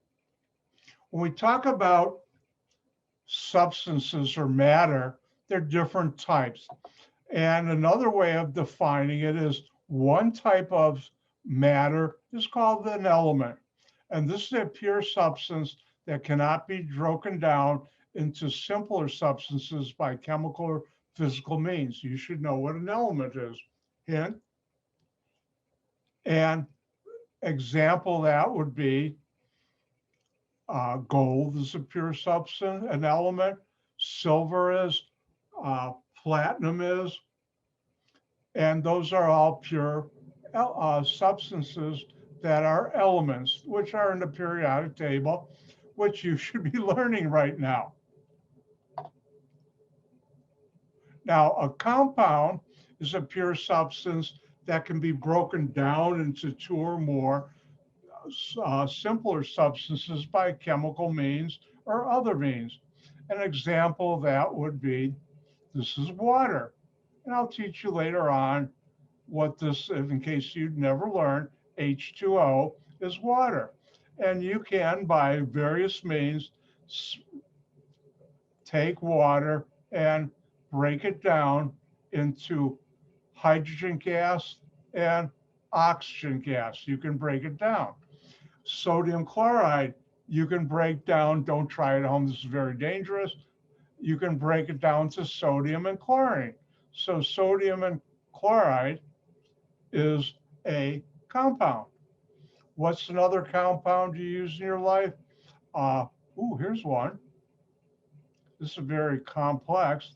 when we talk about substances or matter, they're different types. And another way of defining it is one type of matter is called an element. And this is a pure substance that cannot be broken down into simpler substances by chemical or physical means. You should know what an element is. Hint. And example of that would be gold is a pure substance, an element. Silver is, platinum is, and those are all pure substances that are elements, which are in the periodic table, which you should be learning right now. Now, a compound is a pure substance that can be broken down into two or more simpler substances by chemical means or other means. An example of that would be, this is water. And I'll teach you later on what this, in case you'd never learned, H2O is water. And you can, by various means, take water and break it down into hydrogen gas and oxygen gas. You can break it down. Sodium chloride, you can break down, don't try it at home, this is very dangerous. You can break it down to sodium and chlorine. So sodium and chloride is a compound. What's another compound you use in your life? Here's one. This is very complex.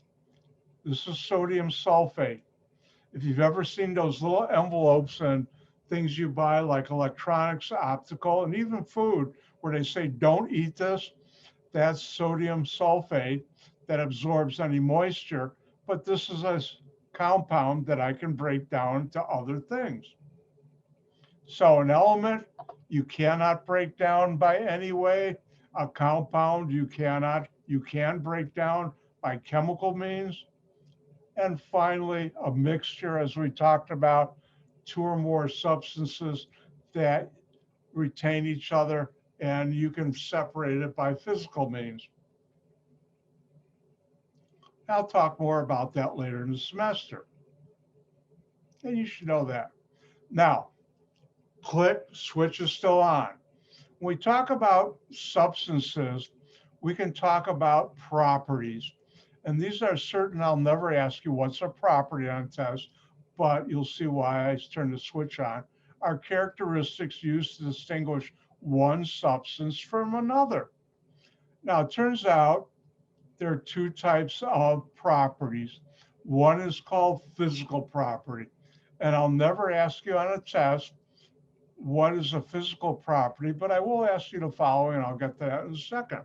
This is sodium sulfate. If you've ever seen those little envelopes and things you buy like electronics, optical, and even food, where they say, don't eat this, that's sodium sulfate that absorbs any moisture. But this is a compound that I can break down into other things. So an element you cannot break down by any way. A compound you can break down by chemical means. And finally, a mixture, as we talked about, two or more substances that retain each other, and you can separate it by physical means. I'll talk more about that later in the semester. And you should know that. Now, click, switch is still on. When we talk about substances, we can talk about properties. And these are certain, I'll never ask you what's a property on a test, but you'll see why I turned the switch on, are characteristics used to distinguish one substance from another. Now, it turns out there are two types of properties. One is called physical property. And I'll never ask you on a test what is a physical property, but I will ask you the following, and I'll get to that in a second.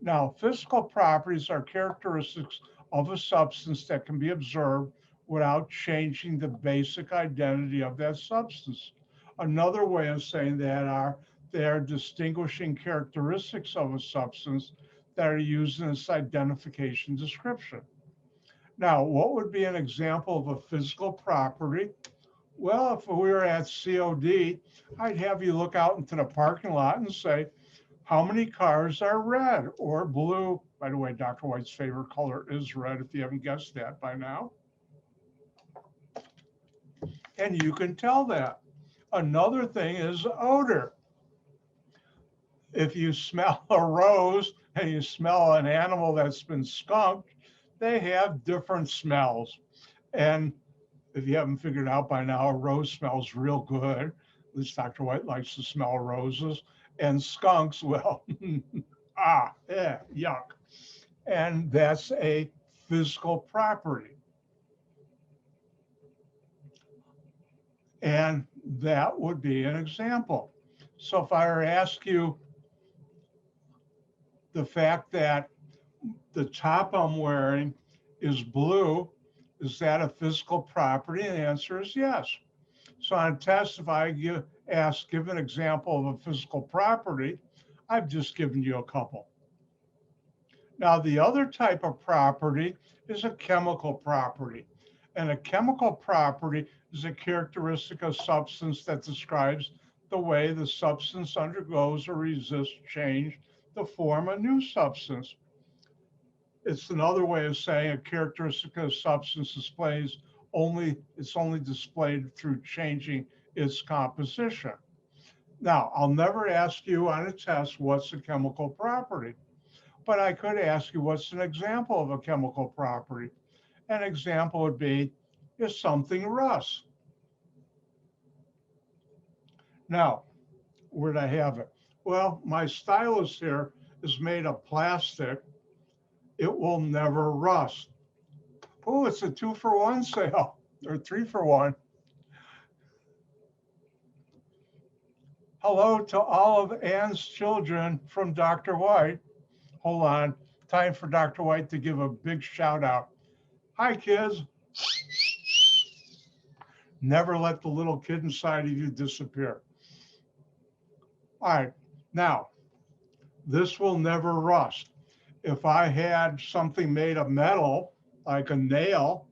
Now, physical properties are characteristics of a substance that can be observed without changing the basic identity of that substance. Another way of saying that are They're distinguishing characteristics of a substance that are used in its identification description. Now, what would be an example of a physical property? Well, if we were at COD, I'd have you look out into the parking lot and say, how many cars are red or blue? By the way, Dr. White's favorite color is red, if you haven't guessed that by now. And you can tell that. Another thing is odor. If you smell a rose and you smell an animal that's been skunked, they have different smells. And if you haven't figured out by now, a rose smells real good. At least Dr. White likes to smell roses. And skunks, well, yuck. And that's a physical property. And that would be an example. So if I were to ask you the fact that the top I'm wearing is blue, is that a physical property? And the answer is yes. So on a test, if I give an example of a physical property, I've just given you a couple. Now, the other type of property is a chemical property. And a chemical property is a characteristic of substance that describes the way the substance undergoes or resists change to form a new substance. It's another way of saying a characteristic of a substance it's only displayed through changing its composition. Now, I'll never ask you on a test what's a chemical property, but I could ask you what's an example of a chemical property. An example would be, is something rust? Now, where'd I have it? Well, my stylus here is made of plastic. It will never rust. Oh, it's a 2-for-1 sale or 3-for-1. Hello to all of Anne's children from Dr. White. Hold on, time for Dr. White to give a big shout out. Hi, kids. Never let the little kid inside of you disappear. All right, now, this will never rust. If I had something made of metal, like a nail,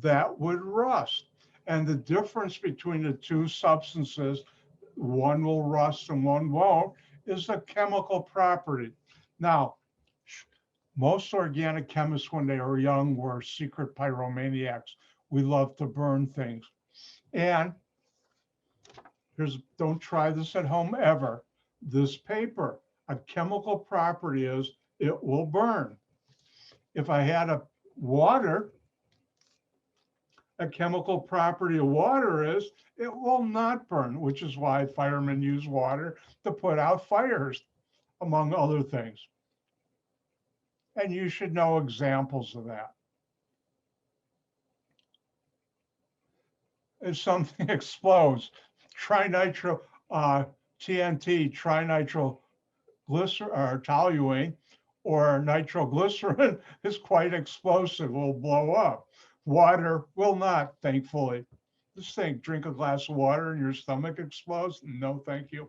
that would rust. And the difference between the two substances, one will rust and one won't, is a chemical property. Now, most organic chemists, when they were young, were secret pyromaniacs. We love to burn things. And don't try this at home ever. This paper, a chemical property is it will burn. If I had water, a chemical property of water is it will not burn, which is why firemen use water to put out fires, among other things. And you should know examples of that. If something explodes, trinitro TNT, toluene, or nitroglycerin is quite explosive, will blow up. Water will not, thankfully. Just think, drink a glass of water and your stomach explodes? No, thank you.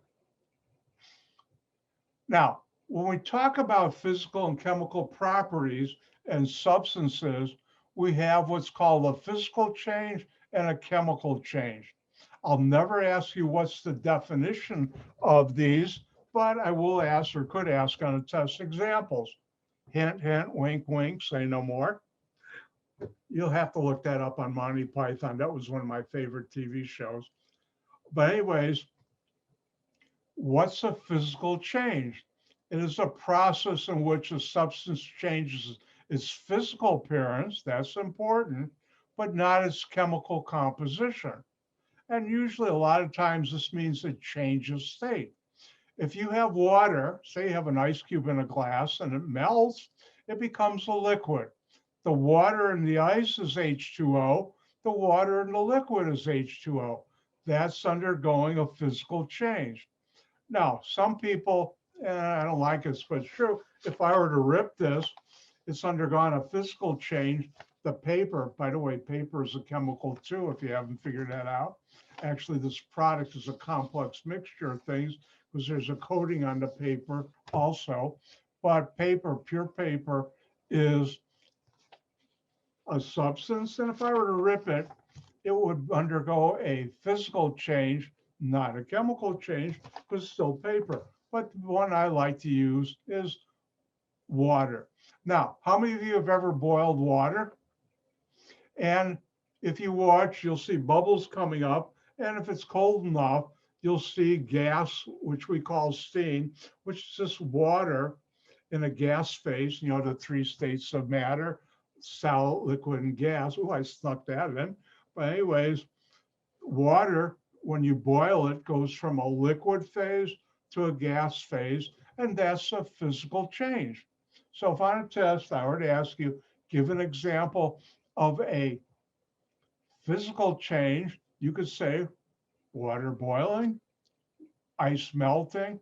Now, when we talk about physical and chemical properties and substances, we have what's called a physical change and a chemical change. I'll never ask you what's the definition of these, but I will ask or could ask on a test examples. Hint, hint, wink, wink, say no more. You'll have to look that up on Monty Python. That was one of my favorite TV shows. But anyways, what's a physical change? It is a process in which a substance changes its physical appearance, that's important, but not its chemical composition. And usually a lot of times this means it changes state. If you have water, say you have an ice cube in a glass and it melts, it becomes a liquid. The water in the ice is H2O. The water in the liquid is H2O. That's undergoing a physical change. Now, some people, and I don't like this, but it's true, if I were to rip this, it's undergone a physical change. The paper, by the way, paper is a chemical too, if you haven't figured that out. Actually, this product is a complex mixture of things because there's a coating on the paper also. But paper, pure paper, is a substance, and if I were to rip it, it would undergo a physical change, not a chemical change, because it's still paper. But the one I like to use is water. Now, how many of you have ever boiled water? And if you watch, you'll see bubbles coming up. And if it's cold enough, you'll see gas, which we call steam, which is just water in a gas phase, the three states of matter, solid, liquid, and gas. Oh, I snuck that in. But anyways, water, when you boil it, goes from a liquid phase to a gas phase, and that's a physical change. So if on a test, I were to ask you, give an example of a physical change, you could say water boiling, ice melting,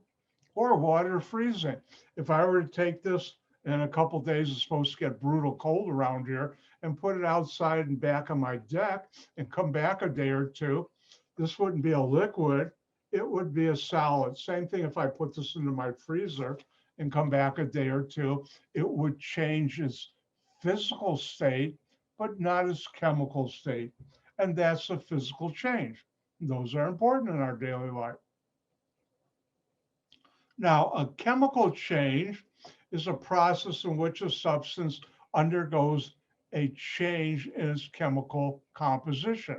or water freezing. If I were to take this in a couple days, it's supposed to get brutal cold around here, and put it outside and back on my deck and come back a day or two, this wouldn't be a liquid, it would be a solid. Same thing if I put this into my freezer and come back a day or two, it would change its physical state, but not its chemical state. And that's a physical change. Those are important in our daily life. Now, a chemical change is a process in which a substance undergoes a change in its chemical composition.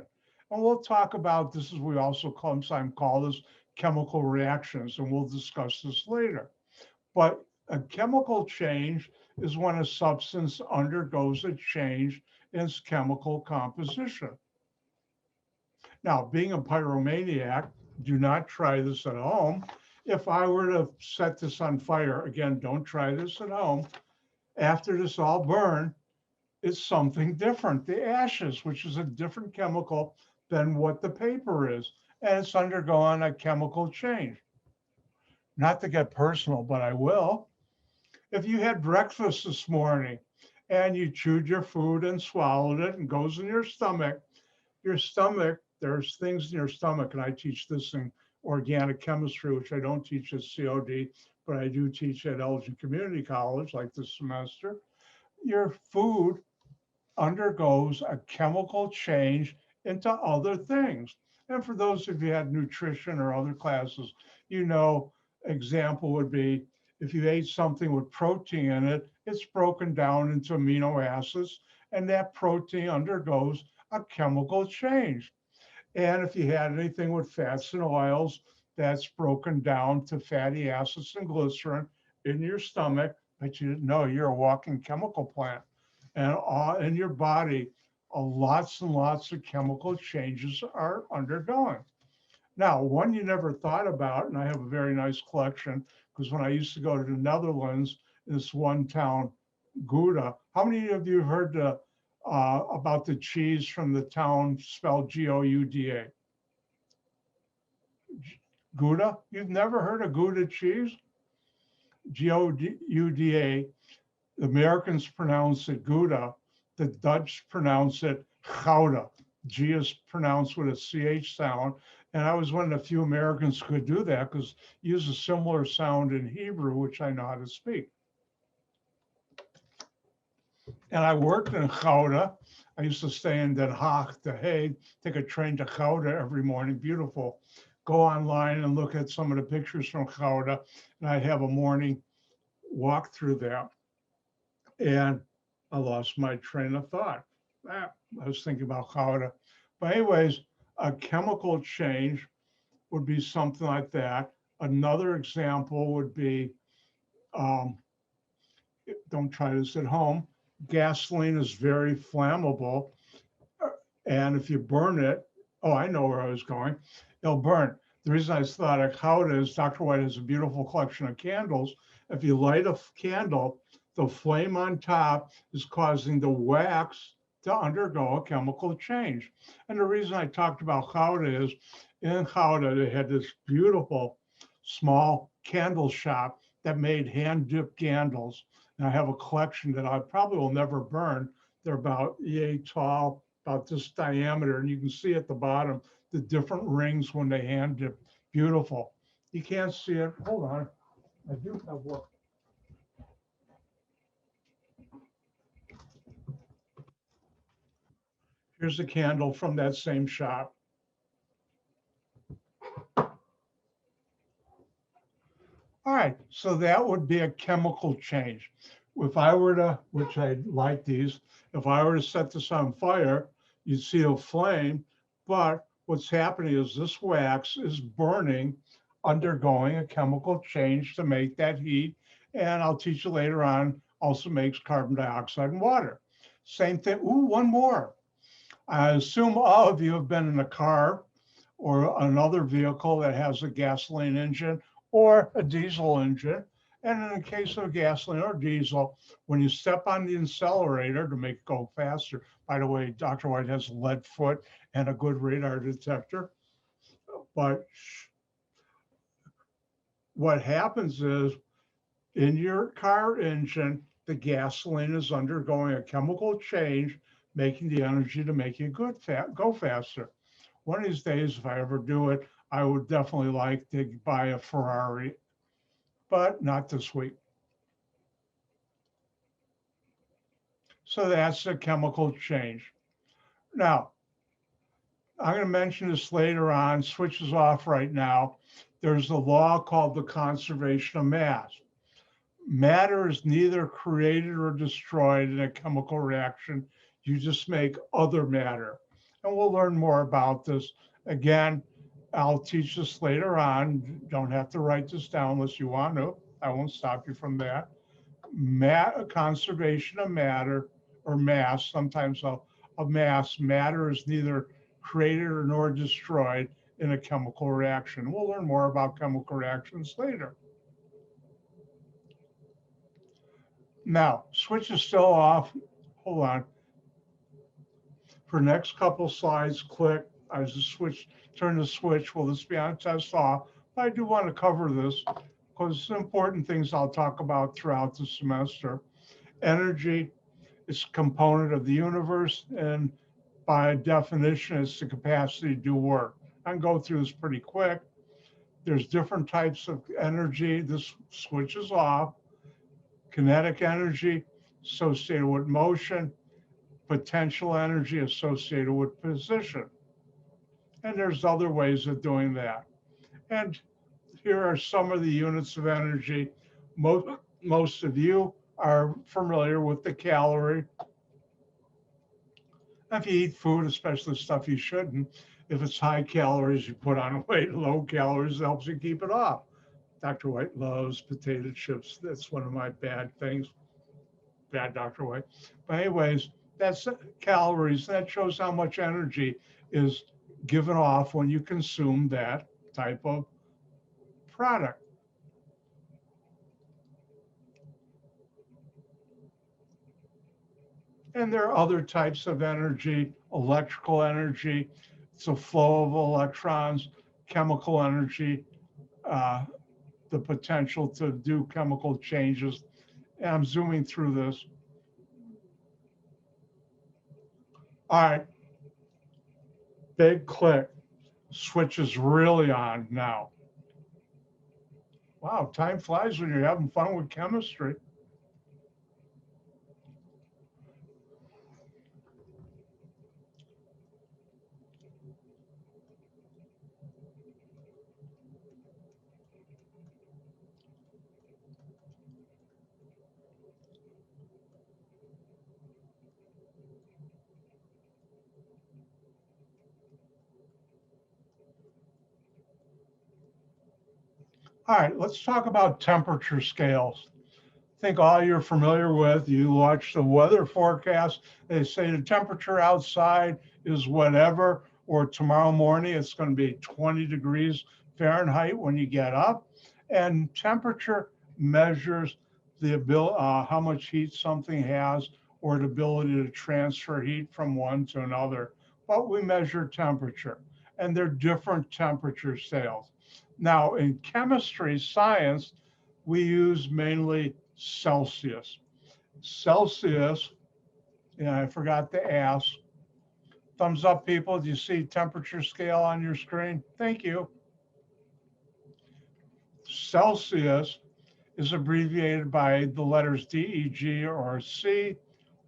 And we'll talk about this, as we also sometimes call this chemical reactions, and we'll discuss this later. But a chemical change is when a substance undergoes a change in its chemical composition. Now, being a pyromaniac, do not try this at home. If I were to set this on fire, again, don't try this at home. After this all burned, it's something different. The ashes, which is a different chemical than what the paper is, and it's undergone a chemical change. Not to get personal, but I will. If you had breakfast this morning and you chewed your food and swallowed it and goes in your stomach, there's things in your stomach, and I teach this in organic chemistry, which I don't teach at COD, but I do teach at Elgin Community College, like this semester. Your food undergoes a chemical change into other things. And for those of you who had nutrition or other classes, example would be if you ate something with protein in it, it's broken down into amino acids, and that protein undergoes a chemical change. And if you had anything with fats and oils, that's broken down to fatty acids and glycerin in your stomach, but you didn't know you're a walking chemical plant. And in your body, lots and lots of chemical changes are undergoing. Now, one you never thought about, and I have a very nice collection, because when I used to go to the Netherlands, in this one town, Gouda. How many of you have heard about the cheese from the town spelled Gouda? Gouda? You've never heard of Gouda cheese? Gouda. The Americans pronounce it Gouda. The Dutch pronounce it Gouda. G is pronounced with a CH sound. And I was one of the few Americans who could do that because use a similar sound in Hebrew, which I know how to speak. And I worked in Gouda. I used to stay in Den Haag, The Hague, take a train to Gouda every morning, beautiful. Go online and look at some of the pictures from Gouda. And I'd have a morning walk through there. And I lost my train of thought. I was thinking about Gouda. But anyways, a chemical change would be something like that. Another example would be, don't try this at home, gasoline is very flammable. And if you burn it, I know where I was going, it'll burn. The reason I thought of Gouda is Dr. White has a beautiful collection of candles. If you light a candle, the flame on top is causing the wax to undergo a chemical change. And the reason I talked about Gouda is in Gouda, they had this beautiful small candle shop that made hand-dipped candles. And I have a collection that I probably will never burn. They're about yay tall, about this diameter. And you can see at the bottom the different rings when they hand dip. Beautiful. You can't see it. Hold on. I do have work. Here's a candle from that same shop. All right, so that would be a chemical change. If I were to, which I like these, if I were to set this on fire, you'd see a flame, but what's happening is this wax is burning, undergoing a chemical change to make that heat. And I'll teach you later on, also makes carbon dioxide and water. Same thing. Ooh, one more. I assume all of you have been in a car or another vehicle that has a gasoline engine or a diesel engine. And in the case of gasoline or diesel, when you step on the accelerator to make it go faster, by the way, Dr. White has a lead foot and a good radar detector. But what happens is in your car engine, the gasoline is undergoing a chemical change, making the energy to make it go faster. One of these days, if I ever do it, I would definitely like to buy a Ferrari, but not this week. So that's a chemical change. Now, I'm going to mention this later on, switches off right now. There's a law called the conservation of mass. Matter is neither created or destroyed in a chemical reaction. You just make other matter. And we'll learn more about this. Again, I'll teach this later on. Don't have to write this down unless you want to. I won't stop you from that. Conservation of matter or mass, sometimes of mass, matter is neither created or nor destroyed in a chemical reaction. We'll learn more about chemical reactions later. Now, switch is still off. Hold on. For next couple slides, click. I just turn the switch. Will this be on test off? But I do want to cover this because it's important things I'll talk about throughout the semester. Energy is a component of the universe, and by definition, it's the capacity to do work. I can go through this pretty quick. There's different types of energy. This switch is off. Kinetic energy associated with motion, potential energy associated with position. And there's other ways of doing that. And here are some of the units of energy. Most of you are familiar with the calorie. If you eat food, especially stuff you shouldn't, if it's high calories, you put on weight. Low calories helps you keep it off. Dr. White loves potato chips. That's one of my bad things. Bad Dr. White. But anyways, that's calories. That shows how much energy is given off when you consume that type of product. And there are other types of energy, electrical energy. It's a flow of electrons, chemical energy, the potential to do chemical changes. And I'm zooming through this. All right, big click. Switch is really on now. Wow, time flies when you're having fun with chemistry. All right, let's talk about temperature scales. I think all you're familiar with, you watch the weather forecast, they say the temperature outside is whatever, or tomorrow morning it's going to be 20 degrees Fahrenheit when you get up. And temperature measures the ability, how much heat something has, or the ability to transfer heat from one to another. But we measure temperature, and they're different temperature scales. Now, in chemistry, science, we use mainly Celsius. Celsius, yeah, I forgot to ask. Thumbs up, people. Do you see temperature scale on your screen? Thank you. Celsius is abbreviated by the letters D, E, G, or C,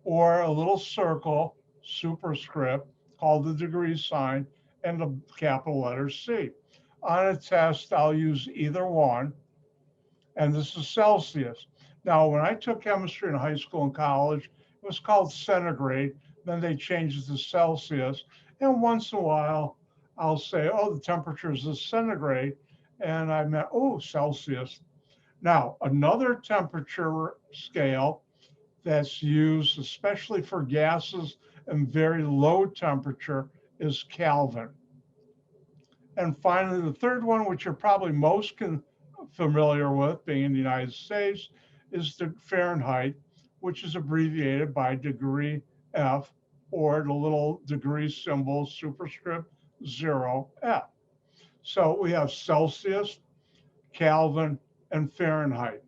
or a little circle, superscript, called the degree sign, and the capital letter C. On a test, I'll use either one, and this is Celsius. Now, when I took chemistry in high school and college, it was called centigrade. Then they changed it to Celsius. And once in a while, I'll say, oh, the temperature is centigrade. And I meant, oh, Celsius. Now, another temperature scale that's used especially for gases and very low temperature is Kelvin. And finally, the third one, which you're probably most familiar with being in the United States, is the Fahrenheit, which is abbreviated by degree F, or the little degree symbol superscript 0F. So we have Celsius, Kelvin, and Fahrenheit.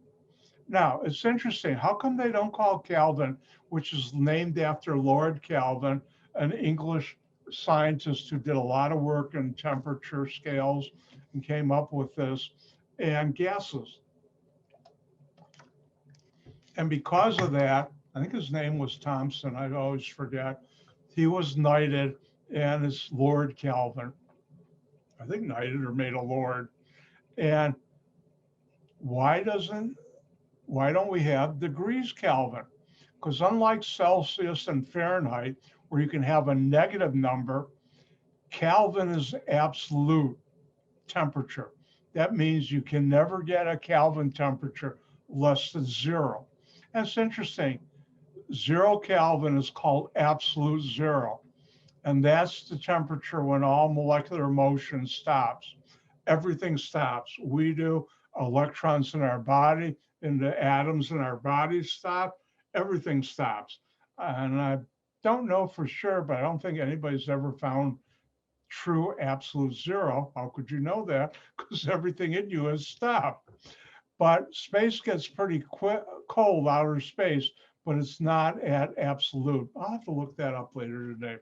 Now, it's interesting. How come they don't call Kelvin, which is named after Lord Kelvin, an English scientist who did a lot of work in temperature scales and came up with this, and gases? And because of that, I think his name was Thompson, I always forget, he was knighted, and it's Lord Kelvin. I think knighted or made a lord. And why don't we have degrees Kelvin? Because unlike Celsius and Fahrenheit, where you can have a negative number, Kelvin is absolute temperature. That means you can never get a Kelvin temperature less than zero. And it's interesting, 0 Kelvin is called absolute zero. And that's the temperature when all molecular motion stops. Everything stops. We do, electrons in our body and the atoms in our body stop. Everything stops. And I don't know for sure, but I don't think anybody's ever found true absolute zero. How could you know that? Because everything in you has stopped. But space gets pretty cold, outer space, but it's not at absolute. I'll have to look that up later today.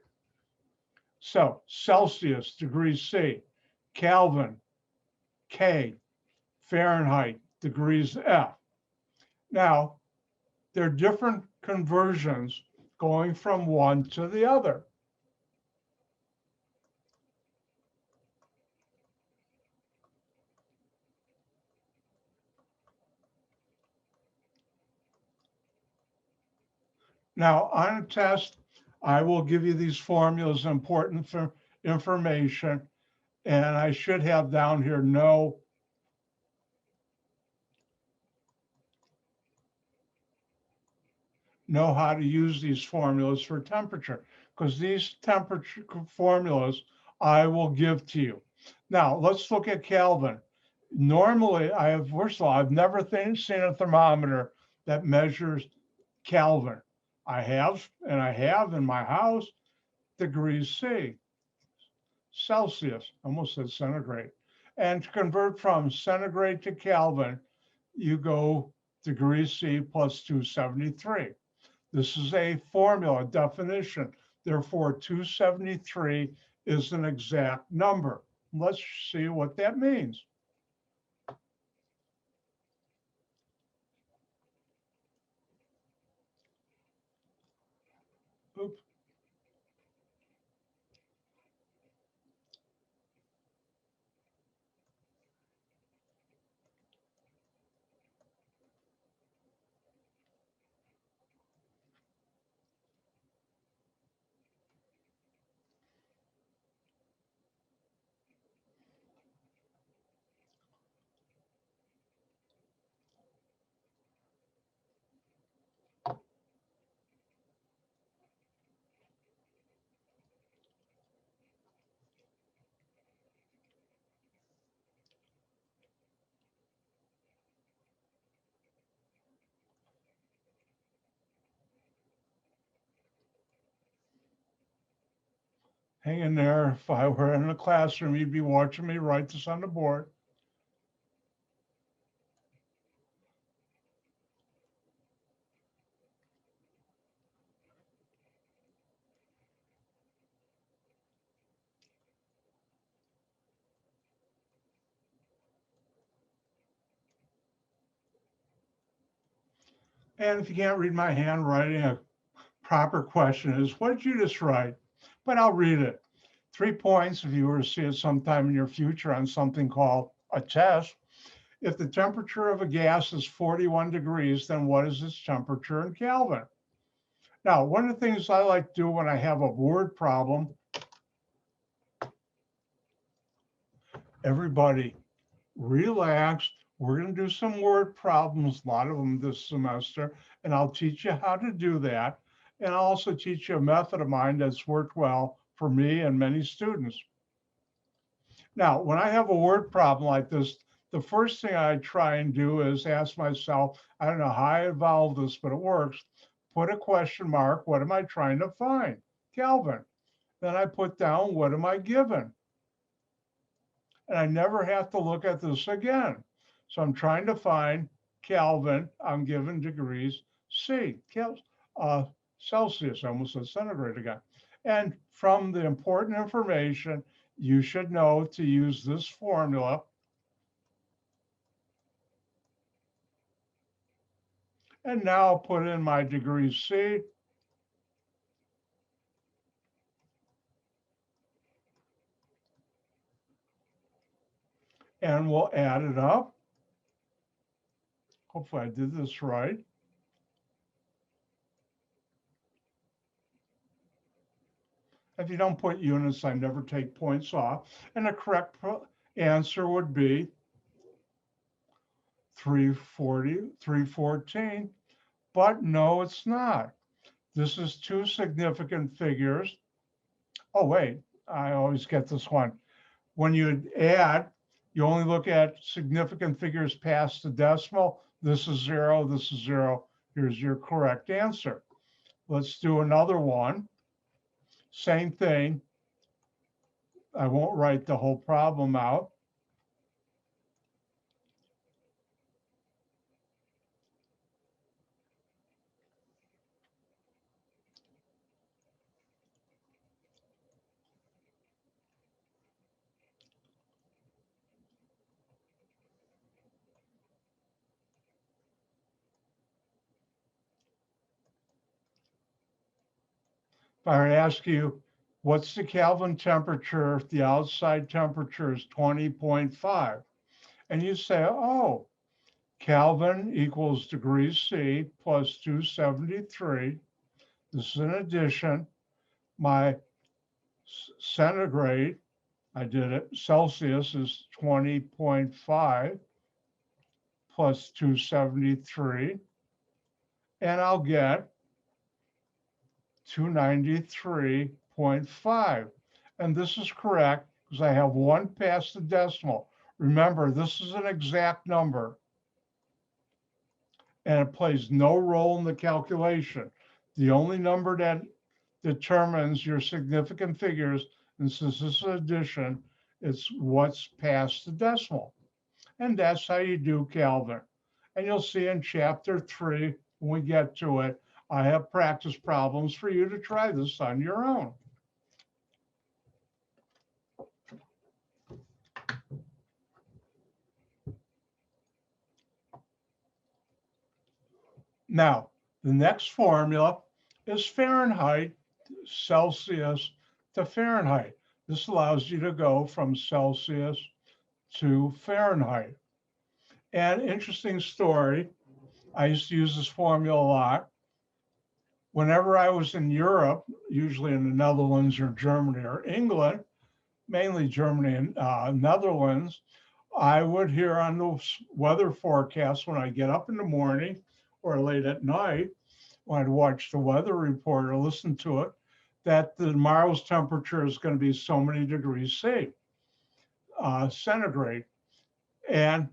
So Celsius, degrees C, Kelvin, K, Fahrenheit, degrees F. Now, there are different conversions going from one to the other. Now, on a test, I will give you these formulas, important for information, and I should have down here know how to use these formulas for temperature, because these temperature formulas I will give to you. Now, let's look at Kelvin. Normally, first of all, I've never seen a thermometer that measures Kelvin. I have in my house degrees C, Celsius, almost said centigrade. And to convert from centigrade to Kelvin, you go degrees C plus 273. This is a formula, definition. Therefore, 273 is an exact number. Let's see what that means. Oops. Hang in there. If I were in a classroom, you'd be watching me write this on the board. And if you can't read my handwriting, a proper question is, what did you just write? But I'll read it. 3 points if you were to see it sometime in your future on something called a test. If the temperature of a gas is 41 degrees, then what is its temperature in Kelvin? Now, one of the things I like to do when I have a word problem, everybody relax. We're going to do some word problems, a lot of them this semester, and I'll teach you how to do that. And I'll also teach you a method of mine that's worked well for me and many students. Now, when I have a word problem like this, the first thing I try and do is ask myself, I don't know how I evolved this, but it works. Put a question mark. What am I trying to find? Kelvin. Then I put down, what am I given? And I never have to look at this again. So I'm trying to find Kelvin. I'm given degrees C, Celsius. I almost said centigrade again. And from the important information, you should know to use this formula. And now I'll put in my degree C. And we'll add it up. Hopefully I did this right. If you don't put units, I never take points off. And the correct answer would be 340, 314. But no, it's not. This is two significant figures. Oh, wait, I always get this one. When you add, you only look at significant figures past the decimal. This is zero, this is zero. Here's your correct answer. Let's do another one. Same thing. I won't write the whole problem out. If I ask you, what's the Kelvin temperature if the outside temperature is 20.5? And you say, oh, Kelvin equals degrees C plus 273. This is an addition. My centigrade, I did it, Celsius is 20.5 plus 273. And I'll get 293.5. And this is correct because I have one past the decimal. Remember, this is an exact number and it plays no role in the calculation. The only number that determines your significant figures, and since this is addition, it's what's past the decimal. And that's how you do Kelvin. And you'll see in chapter 3, when we get to it, I have practice problems for you to try this on your own. Now, the next formula is Fahrenheit, Celsius to Fahrenheit. This allows you to go from Celsius to Fahrenheit. And interesting story, I used to use this formula a lot. Whenever I was in Europe, usually in the Netherlands or Germany or England, mainly Germany and Netherlands, I would hear on the weather forecast when I get up in the morning or late at night, when I'd watch the weather report or listen to it, that tomorrow's temperature is going to be so many degrees C, centigrade. And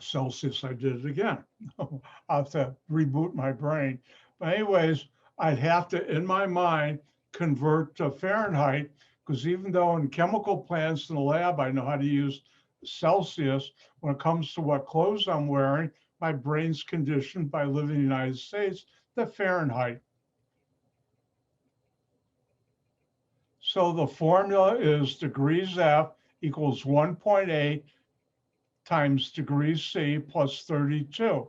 Celsius, I did it again. I'll have to reboot my brain. But anyways, I'd have to, in my mind, convert to Fahrenheit, because even though in chemical plants in the lab, I know how to use Celsius, when it comes to what clothes I'm wearing, my brain's conditioned by living in the United States to Fahrenheit. So the formula is degrees F equals 1.8 times degrees C plus 32.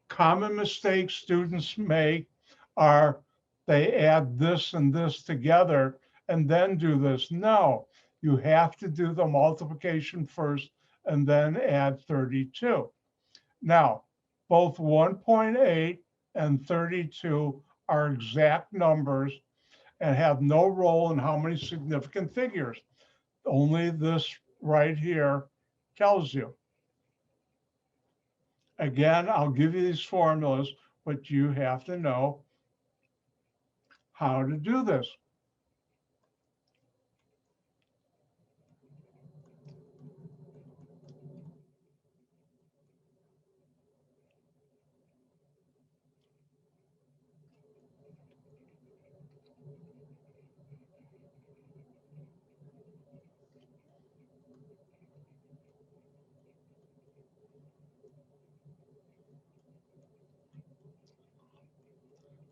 Common mistakes students make are they add this and this together and then do this. No, you have to do the multiplication first and then add 32. Now, both 1.8 and 32 are exact numbers and have no role in how many significant figures. Only this right here tells you. Again, I'll give you these formulas, but you have to know how to do this.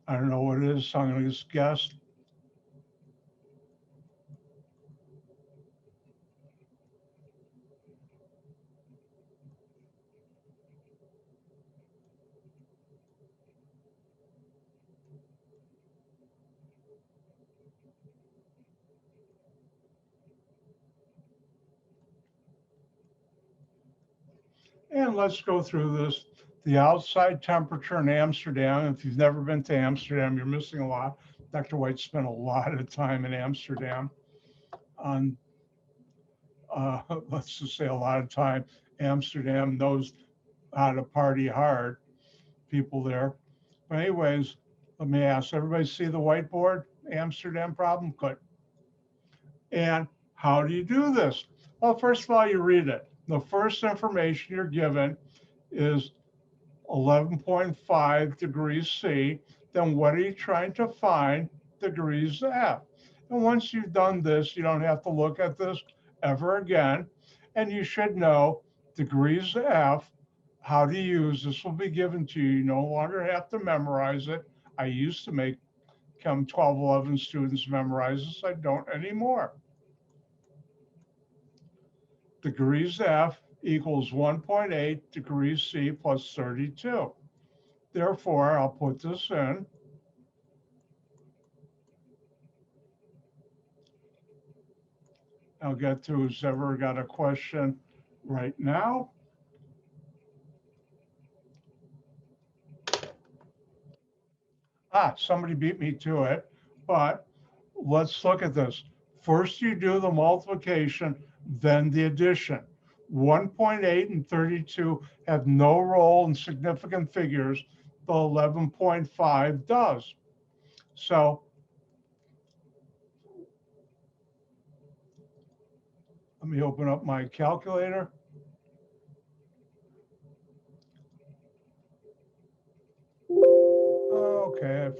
I don't know what it is, so I'm going to just guess. And let's go through this. The outside temperature in Amsterdam, if you've never been to Amsterdam, you're missing a lot. Dr. White spent a lot of time in Amsterdam on, let's just say a lot of time. Amsterdam knows how to party hard, people there. But anyways, let me ask, everybody see the whiteboard, Amsterdam problem? Good. And how do you do this? Well, first of all, you read it. The first information you're given is 11.5 degrees C. Then what are you trying to find? Degrees F. And once you've done this, you don't have to look at this ever again. And you should know degrees F, how to use this will be given to you. You no longer have to memorize it. I used to make Chem 1211 students memorize this. I don't anymore. Degrees F equals 1.8 degrees C plus 32. Therefore, I'll put this in. I'll get to who's ever got a question right now. Somebody beat me to it, but let's look at this. First, you do the multiplication, then the addition. 1.8 and 32 have no role in significant figures. The 11.5 does. So let me open up my calculator. Okay.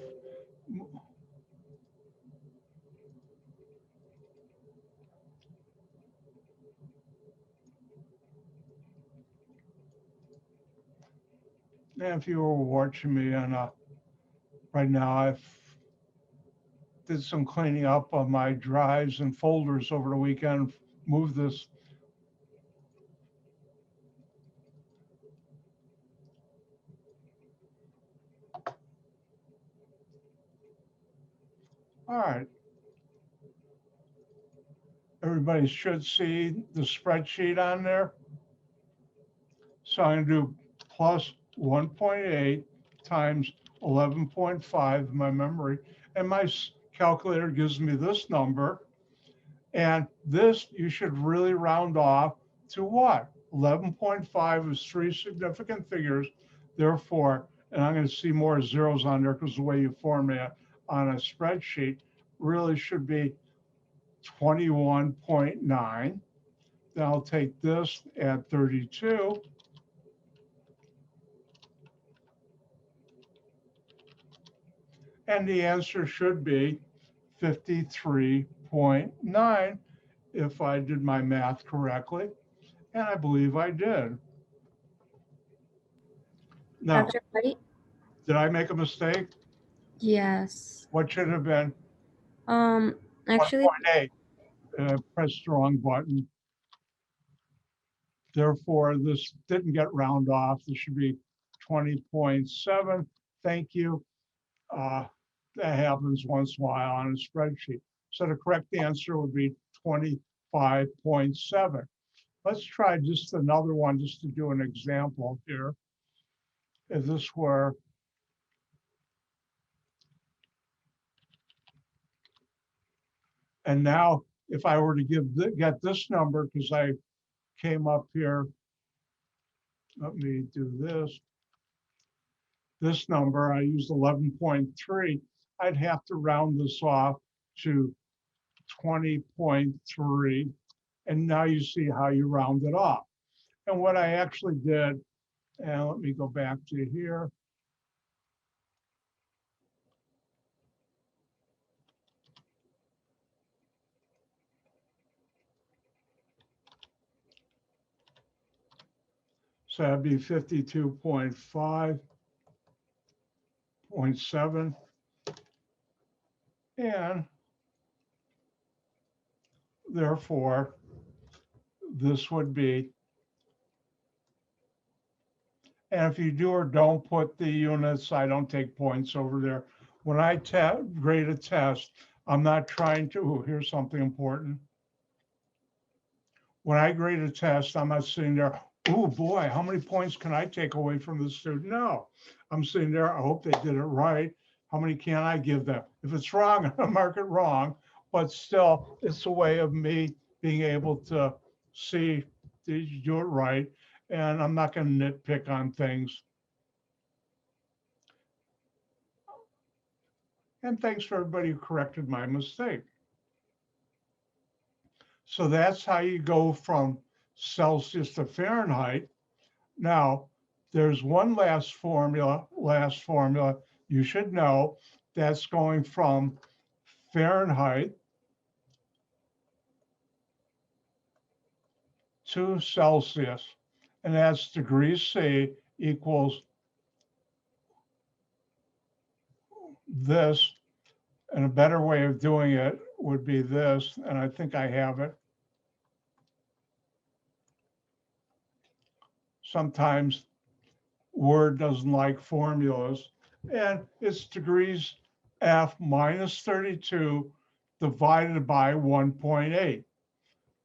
And if you were watching me on right now, I've did some cleaning up of my drives and folders over the weekend, moved this. All right. Everybody should see the spreadsheet on there. So I'm gonna do plus 1.8 times 11.5 my memory. And my calculator gives me this number. And this you should really round off to what? 11.5 is three significant figures. Therefore, and I'm going to see more zeros on there because the way you format on a spreadsheet really should be 21.9. Then I'll take this, add 32. And the answer should be 53.9 if I did my math correctly. And I believe I did. Now, Dr. White? did I make a mistake? Yes. What should have been? Actually, 1.8. Pressed the wrong button. Therefore, this didn't get round off. This should be 20.7. Thank you. That happens once in a while on a spreadsheet. So the correct answer would be 25.7. Let's try just another one just to do an example here. If this were and now if I were to get this number, because I came up here, let me do this number, I used 11.3, I'd have to round this off to 20.3. And now you see how you round it off. And what I actually did, and let me go back to here. So that'd be 52.5.7. And therefore, this would be, and if you do or don't put the units, I don't take points over there. When I grade a test, I'm not trying to, here's something important. When I grade a test, I'm not sitting there, oh boy, how many points can I take away from the student? No, I'm sitting there, I hope they did it right. How many can I give them? If it's wrong, I'm gonna mark it wrong, but still, it's a way of me being able to see, did you do it right? And I'm not gonna nitpick on things. And thanks for everybody who corrected my mistake. So that's how you go from Celsius to Fahrenheit. Now, there's one last formula you should know, that's going from Fahrenheit to Celsius, and that's degrees C equals this. And a better way of doing it would be this, and I think I have it. Sometimes Word doesn't like formulas, and it's degrees F minus 32 divided by 1.8.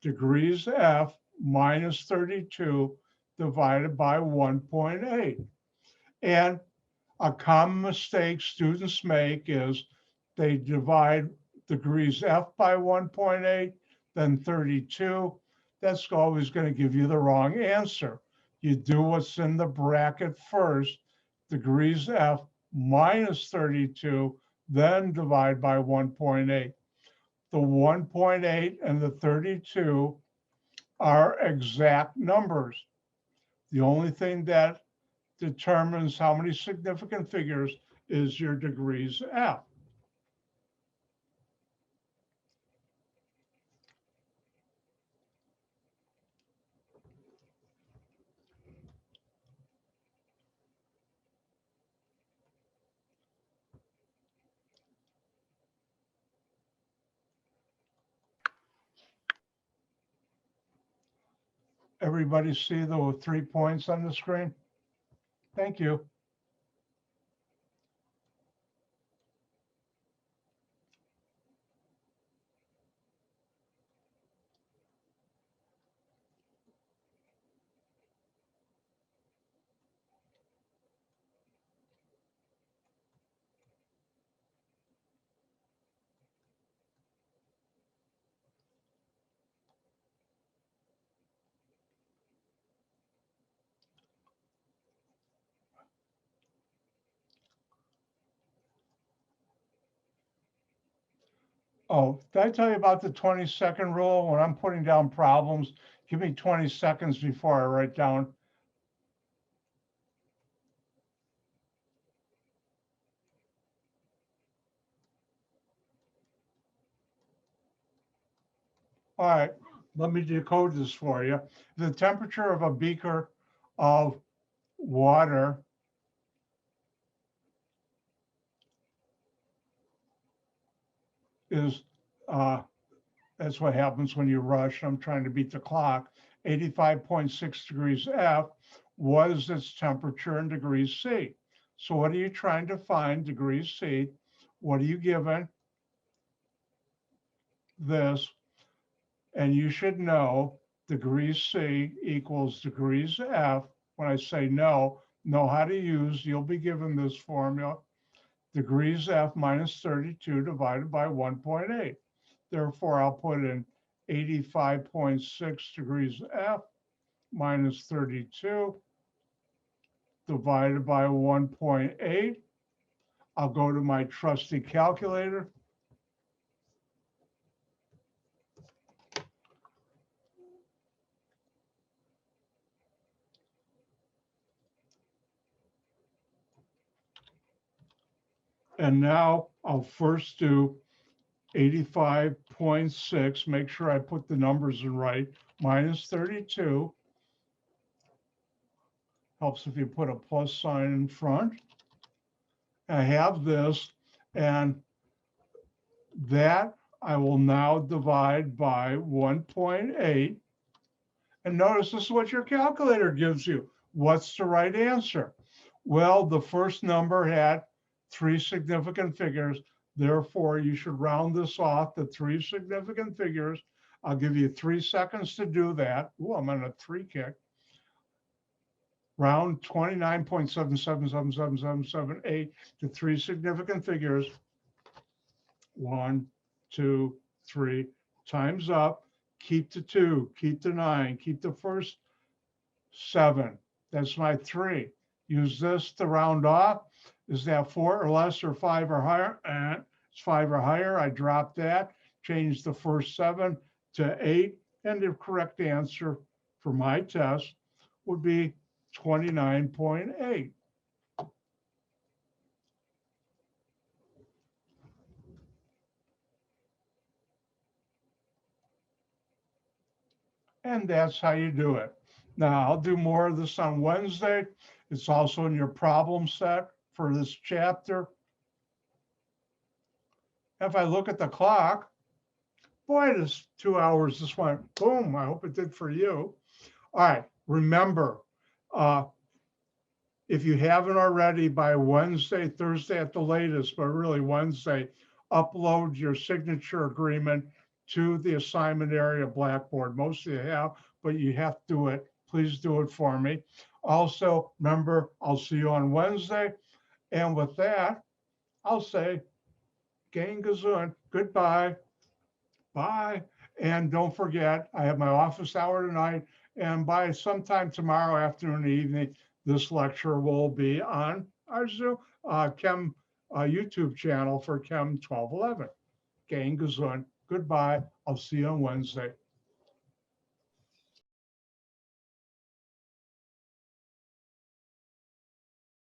Degrees F minus 32 divided by 1.8. And a common mistake students make is they divide degrees F by 1.8, then 32. That's always going to give you the wrong answer. You do what's in the bracket first, degrees F minus 32, then divide by 1.8. The 1.8 and the 32 are exact numbers. The only thing that determines how many significant figures is your degrees F. Everybody see the 3 points on the screen? Thank you. Oh, did I tell you about the 20-second rule? When I'm putting down problems, give me 20 seconds before I write down. All right, let me decode this for you. The temperature of a beaker of water is, that's what happens when you rush. I'm trying to beat the clock. 85.6 degrees F. what is its temperature in degrees C? So what are you trying to find, degrees C? What are you given? This, and you should know degrees C equals degrees F. When I say know how to use, you'll be given this formula, degrees F minus 32 divided by 1.8. Therefore, I'll put in 85.6 degrees F minus 32 divided by 1.8. I'll go to my trusty calculator. And now I'll first do 85.6, make sure I put the numbers in right, minus 32. Helps if you put a plus sign in front. I have this, and that I will now divide by 1.8. And notice this is what your calculator gives you. What's the right answer? Well, the first number had 3 significant figures. Therefore, you should round this off to 3 significant figures. I'll give you 3 seconds to do that. Oh, I'm on a 3 kick. Round 29.777778 to 3 significant figures. 1, 2, 3, time's up. Keep the 2, keep the 9, keep the first 7. That's my 3. Use this to round off. Is that 4 or less or 5 or higher? It's 5 or higher. I drop that, change the first 7 to 8. And the correct answer for my test would be 29.8. And that's how you do it. Now, I'll do more of this on Wednesday. It's also in your problem set for this chapter. If I look at the clock, boy, this 2 hours just went boom. I hope it did for you. All right, remember, if you haven't already, by Wednesday, Thursday at the latest, but really Wednesday, upload your signature agreement to the assignment area Blackboard. Most of you have, but you have to do it. Please do it for me. Also, remember, I'll see you on Wednesday. And with that, I'll say, Gang Gesund, goodbye, bye. And don't forget, I have my office hour tonight. And by sometime tomorrow afternoon and evening, this lecture will be on our Zoom, Chem YouTube channel for Chem 1211. Gang Gesund, goodbye. I'll see you on Wednesday.